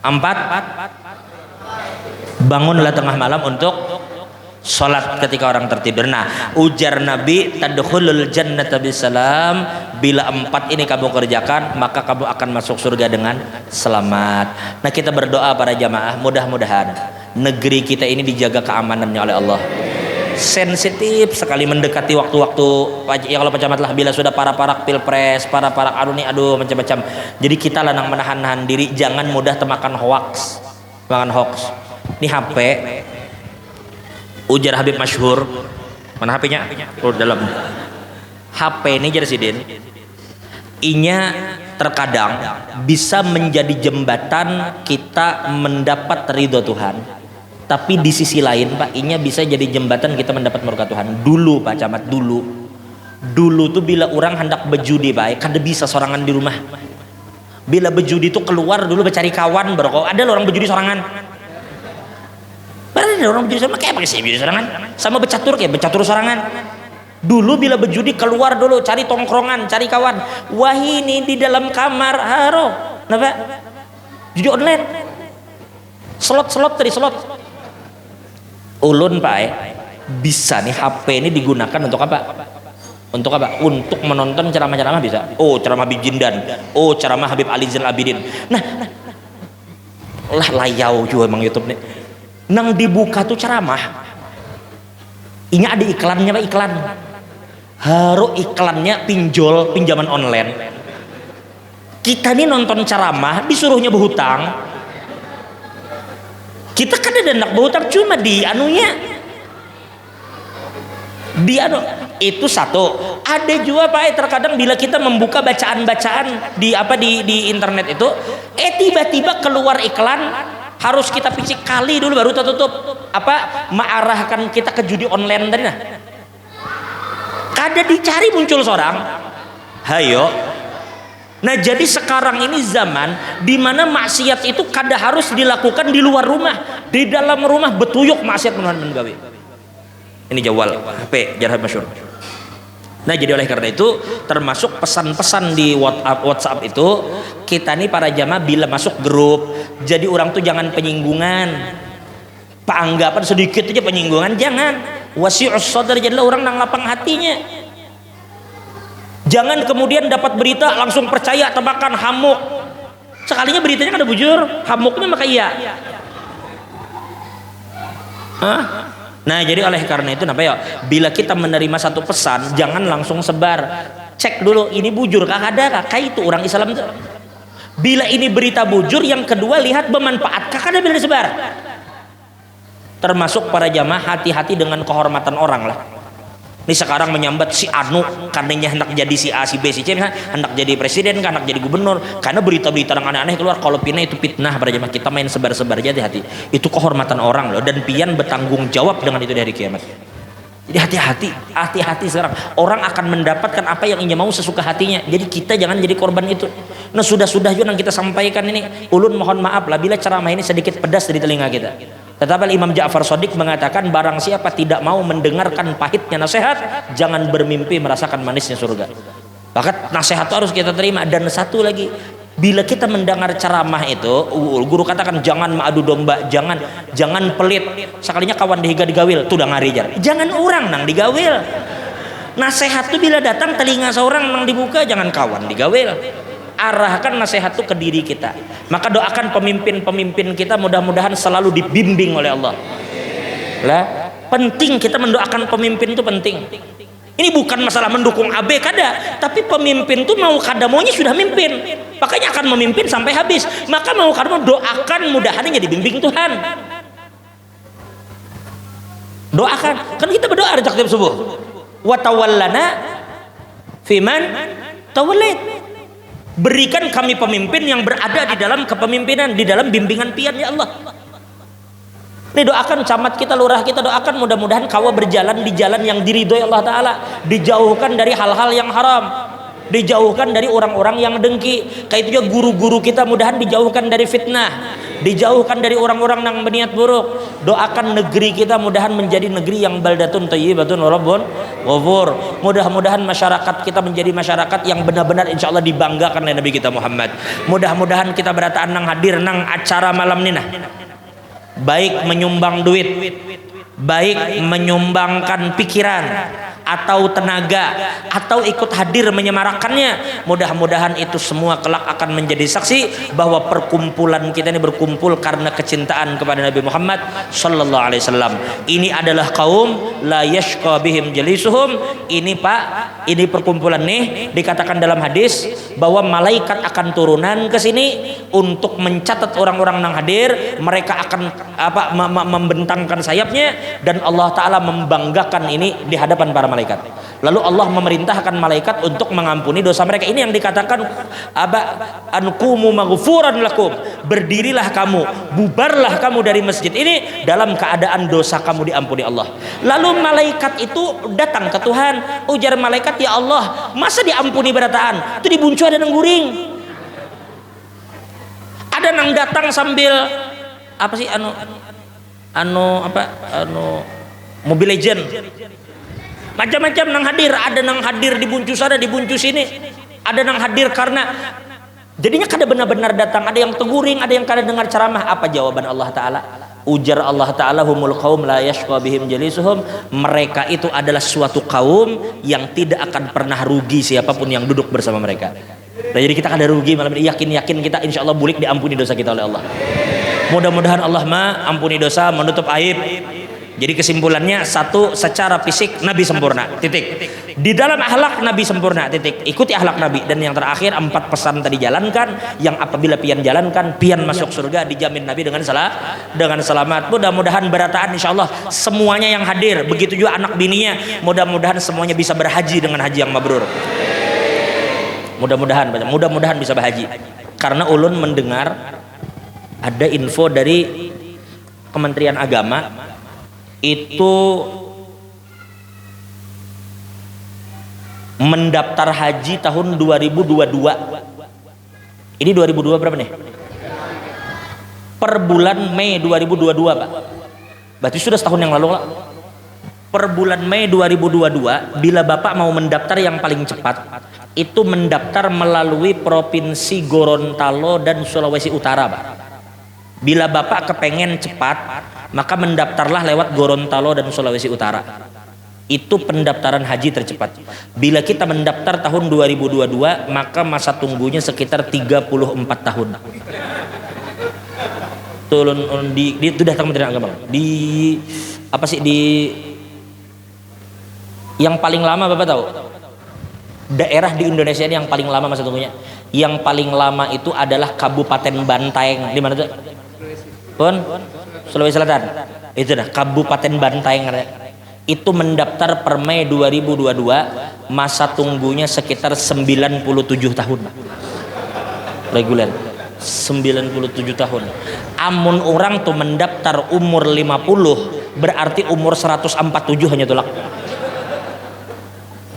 4. Bangunlah tengah malam untuk sholat ketika orang tertidur. Nah ujar Nabi, tadkhulul jannata bisalam, bila 4 ini kamu kerjakan maka kamu akan masuk surga dengan selamat. Nah kita berdoa para jamaah, mudah-mudahan negeri kita ini dijaga keamanannya oleh Allah. Sensitif sekali mendekati waktu-waktu ya kalau pecamat lah bila sudah para-para pilpres, para-para aduh macam-macam. Jadi kita lanang menahan diri, jangan mudah temakan hoax. Ini HP ujar Habib masyhur. Mana HP-nya? Oh, dalam. HP ini jadi sidin. Inya terkadang bisa menjadi jembatan kita mendapat ridho Tuhan. Tapi di sisi lain Pak, inya bisa jadi jembatan kita mendapat murka Tuhan. Dulu Pak Camat, dulu tuh bila orang hendak berjudi Pak, kada bisa sorangan di rumah. Bila berjudi tuh keluar dulu bercari kawan, kok ada orang berjudi sorangan. Ada orang berjudi sorangan, kayak pakai sih berjudi sorangan. Sama bercatur kayak bercatur sorangan. Dulu bila berjudi keluar dulu cari tongkrongan, cari kawan. Wah ini di dalam kamar, haro, kenapa? Judi online, slot tadi slot. Ulun Pak bisa nih HP ini digunakan untuk apa? Untuk apa? Untuk menonton ceramah-ceramah bisa. Oh ceramah Habib Jindan, oh ceramah Habib Ali Zainal Abidin. Nah lah layau juga emang YouTube nih. Nang dibuka tuh ceramah. Ini ada iklannya Pak, iklan. Haru iklannya pinjaman online. Kita nih nonton ceramah disuruhnya berhutang. Kita kan ada anak berhutang cuma di anunya. Itu satu. Ada juga Pak terkadang bila kita membuka bacaan-bacaan di internet itu, tiba-tiba keluar iklan, harus kita picik kali dulu baru tertutup. Mengarahkan kita ke judi online tadi nah. Kada dicari muncul seorang. Hayo. Nah jadi sekarang ini zaman di mana maksiat itu kada harus dilakukan di luar rumah, di dalam rumah betuyuk maksiat menahan gawe. Ini jawal HP jarah masyhur. Nah jadi oleh karena itu termasuk pesan-pesan di WhatsApp itu kita nih para jamaah bila masuk grup jadi orang tuh jangan penyinggungan. Anggapan sedikit aja penyinggungan jangan. Wasi'us sadar jadilah orang nang lapang hatinya. Jangan kemudian dapat berita langsung percaya tebakan hamuk. Sekalinya beritanya kan ada bujur, hamuknya maka iya. Nah jadi oleh karena itu bila kita menerima satu pesan jangan langsung sebar. Cek dulu ini bujur kah ada kah itu orang Islam itu. Bila ini berita bujur, yang kedua lihat bermanfaat kah ada bila disebar. Termasuk para jamaah hati-hati dengan kehormatan orang lah. Ini sekarang menyambat si Anu karena hendak jadi si A, si B, si C, hendak jadi presiden, hendak jadi gubernur, karena berita-berita yang aneh-aneh keluar. Kalau pindah itu fitnah pada jemaah kita main sebar-sebar aja hati-hati. Itu kehormatan orang loh, dan pian bertanggung jawab dengan itu dari kiamat. Jadi hati-hati sekarang. Orang akan mendapatkan apa yang ia mau sesuka hatinya. Jadi kita jangan jadi korban itu. Nah sudah juga yang kita sampaikan ini. Ulun mohon maaf lah bila ceramah ini sedikit pedas dari telinga kita. Tetapi Imam Ja'far Shadiq mengatakan barang siapa tidak mau mendengarkan pahitnya nasihat, jangan bermimpi merasakan manisnya surga. Bahkan nasihat itu harus kita terima. Dan satu lagi, bila kita mendengar ceramah itu, guru katakan jangan mengadu domba, jangan pelit. Sekalinya kawan dihiga digawil, tuh udah ngarijar. Jangan orang nang digawil. Nasihat itu bila datang telinga seorang nang dibuka, jangan kawan digawil. Arahkan nasihat itu ke diri kita. Maka doakan pemimpin-pemimpin kita mudah-mudahan selalu dibimbing oleh Allah. Lah, penting kita mendoakan pemimpin itu penting. Ini bukan masalah mendukung AB kada, tapi pemimpin itu mau kada maunya sudah mimpin. Makanya akan memimpin sampai habis. Maka mau kada mau doakan mudahannya dibimbing Tuhan. Doakan. Kan kita berdoa rejak tiap subuh. Wa tawallana fiman tawallait. Berikan kami pemimpin yang berada di dalam kepemimpinan, di dalam bimbingan pian ya Allah. Ini doakan camat kita, lurah kita, doakan mudah-mudahan kawa berjalan di jalan yang diridhoi Allah Ta'ala, dijauhkan dari hal-hal yang haram, dijauhkan dari orang-orang yang dengki. Kayak itu juga guru-guru kita mudahan dijauhkan dari fitnah, dijauhkan dari orang-orang yang berniat buruk. Doakan negeri kita mudahan menjadi negeri yang baldatun thayyibatun wa rabbun ghafur. Mudah-mudahan masyarakat kita menjadi masyarakat yang benar-benar insya Allah dibanggakan oleh Nabi kita Muhammad. Mudah-mudahan kita berataan nang hadir nang acara malam ini nah, baik menyumbang duit, baik menyumbangkan pikiran, atau tenaga atau ikut hadir menyemarakannya. Mudah-mudahan itu semua kelak akan menjadi saksi bahwa perkumpulan kita ini berkumpul karena kecintaan kepada Nabi Muhammad sallallahu alaihi wasallam. Ini adalah kaum la yashqa bihim jalisuhum. Ini Pak, ini perkumpulan nih dikatakan dalam hadis bahwa malaikat akan turunan ke sini untuk mencatat orang-orang yang hadir. Mereka akan membentangkan sayapnya dan Allah Ta'ala membanggakan ini di hadapan para malaikat. Lalu Allah memerintahkan malaikat untuk mengampuni dosa mereka. Ini yang dikatakan anqumu maghfuran lakum, berdirilah kamu, bubarlah kamu dari masjid ini dalam keadaan dosa kamu diampuni Allah. Lalu malaikat itu datang ke Tuhan, ujar malaikat, ya Allah, masa diampuni berataan? Itu dibuncu ada nang guring. Ada nang datang sambil apa sih Mobile Legend, macam-macam nang hadir. Ada nang hadir dibuncu sana, dibuncu sini. Ada nang hadir karena jadinya kada benar-benar datang. Ada yang teguring, ada yang kada dengar ceramah. Apa jawaban Allah Ta'ala? Ujar Allah Ta'ala, humul qaum la yashqa bihim jalisuhum. Mereka itu adalah suatu kaum yang tidak akan pernah rugi siapapun yang duduk bersama mereka. Nah, jadi kita kada rugi malam ini. Yakin kita insya Allah bulik diampuni dosa kita oleh Allah. Mudah-mudahan Allah ampuni dosa, menutup aib. Jadi kesimpulannya, satu, secara fisik Nabi sempurna, titik. Di dalam akhlak Nabi sempurna, titik. Ikuti akhlak Nabi. Dan yang terakhir, 4 pesan tadi jalankan, yang apabila pian jalankan, pian masuk surga, dijamin Nabi dengan selamat. Mudah-mudahan berataan insya Allah semuanya yang hadir, begitu juga anak bininya, mudah-mudahan semuanya bisa berhaji dengan haji yang mabrur. Mudah-mudahan bisa berhaji. Karena ulun mendengar ada info dari Kementerian Agama itu mendaftar haji tahun 2022. Ini 2002 berapa nih? Per bulan Mei 2022 Pak. Berarti sudah setahun yang lalu lah. Per bulan Mei 2022 bila Bapak mau mendaftar yang paling cepat itu mendaftar melalui Provinsi Gorontalo dan Sulawesi Utara Pak. Bila Bapak kepengen cepat, maka mendaftarlah lewat Gorontalo dan Sulawesi Utara. Itu pendaftaran haji tercepat. Bila kita mendaftar tahun 2022, maka masa tunggunya sekitar 34 tahun. Turun itu datang Kementerian Agama. Di apa sih yang paling lama Bapak tahu? Daerah di Indonesia ini yang paling lama masa tunggunya. Yang paling lama itu adalah Kabupaten Bantaeng. Di mana tuh? Sulawesi Selatan. Itu dah Kabupaten Bantaeng. Itu mendaftar per Mei 2022, masa tunggunya sekitar 97 tahun. Reguler. 97 tahun. Amun orang tuh mendaftar umur 50, berarti umur 147 hanya tolak.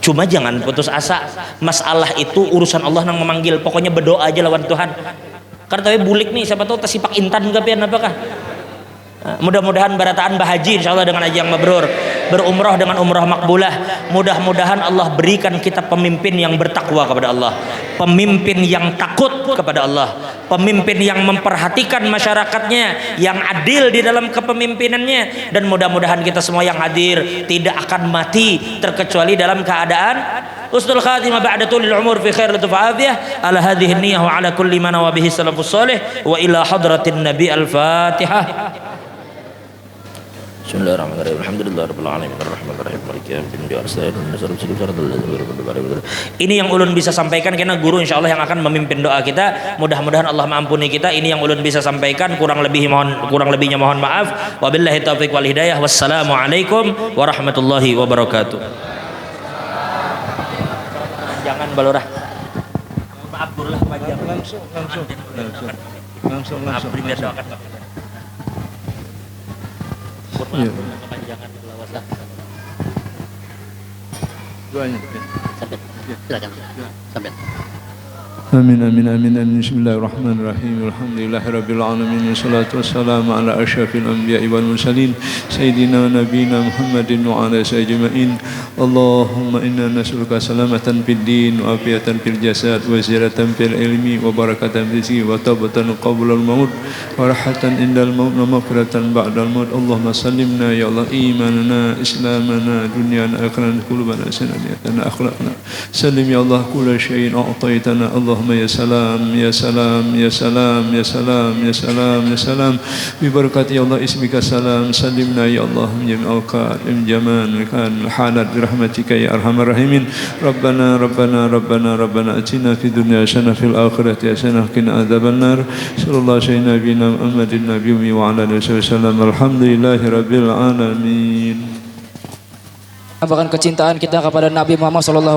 Cuma jangan putus asa. Masalah itu urusan Allah yang memanggil. Pokoknya berdoa aja lawan Tuhan. Karena tapi bulik nih, siapa tahu tersipak intan gapian apakah. Mudah-mudahan barataan bahaji insyaallah dengan haji yang mabrur, berumrah dengan umrah makbulah. Mudah-mudahan Allah berikan kita pemimpin yang bertakwa kepada Allah, pemimpin yang takut kepada Allah, pemimpin yang memperhatikan masyarakatnya, yang adil di dalam kepemimpinannya. Dan mudah-mudahan kita semua yang hadir tidak akan mati terkecuali dalam keadaan husnul khatimah ba'da tulil umur fi khair afiyah. Ala hadhihi niyyah wa ala kulli man wa bihi salafus salih wa ila hadratin nabi al-fatihah. Bismillahirrahmanirrahim. Alhamdulillahirabbil alamin arrahmanirrahim maliki yaumiddin bi arsalin nasrul siratal. Ini yang ulun bisa sampaikan karena guru insyaallah yang akan memimpin doa kita. Mudah-mudahan Allah mengampuni kita. Ini yang ulun bisa sampaikan, kurang lebihnya mohon maaf. Wabillahi taufiq wal hidayah. Wassalamualaikum warahmatullahi wabarakatuh. Jangan balorah. Maaf dulu lah panjang. Langsung. Biar doakan. Iya. Kepanjangan lawas lah. Doanya. Sampai. Silakan. Sampai. Amin. Bismillahirrahmanirrahim. Alhamdulillahirabbil alamin. Wassalatu wassalamu ala asyrafil anbiya'i wal mursalin sayyidina nabiyina Muhammadin wa ala ajma'in. اللهم إنا نسألك سلامة في الدين وعافية في الجسد وزيادة في العلم وبركة في الرزق وتوبة قبل الموت وراحة عند الموت ومغفرة بعد الموت. اللهم سلمنا يا الله إيماننا إسلامنا دنيانا آخرنا قلوبنا سنانيتنا أخلاقنا. سلم يا الله كل شيء أعطيتنا. اللهم يا سلام يا سلام يا سلام يا سلام يا سلام يا سلام ببركة يا الله اسمك سلام. سلمنا يا الله من جميع الأوقات من جميع الحالات برحمتك يا أرحم الراحمين. ربنا ربنا ربنا ربنا أتنا في الدنيا حسنة في الآخرة حسنة وقنا عذاب النار. صلى الله عليه نبينا محمد النبي وعلى آله وسلم. الحمد لله رب العالمين. Bahkan kecintaan kita kepada Nabi Muhammad sallallahu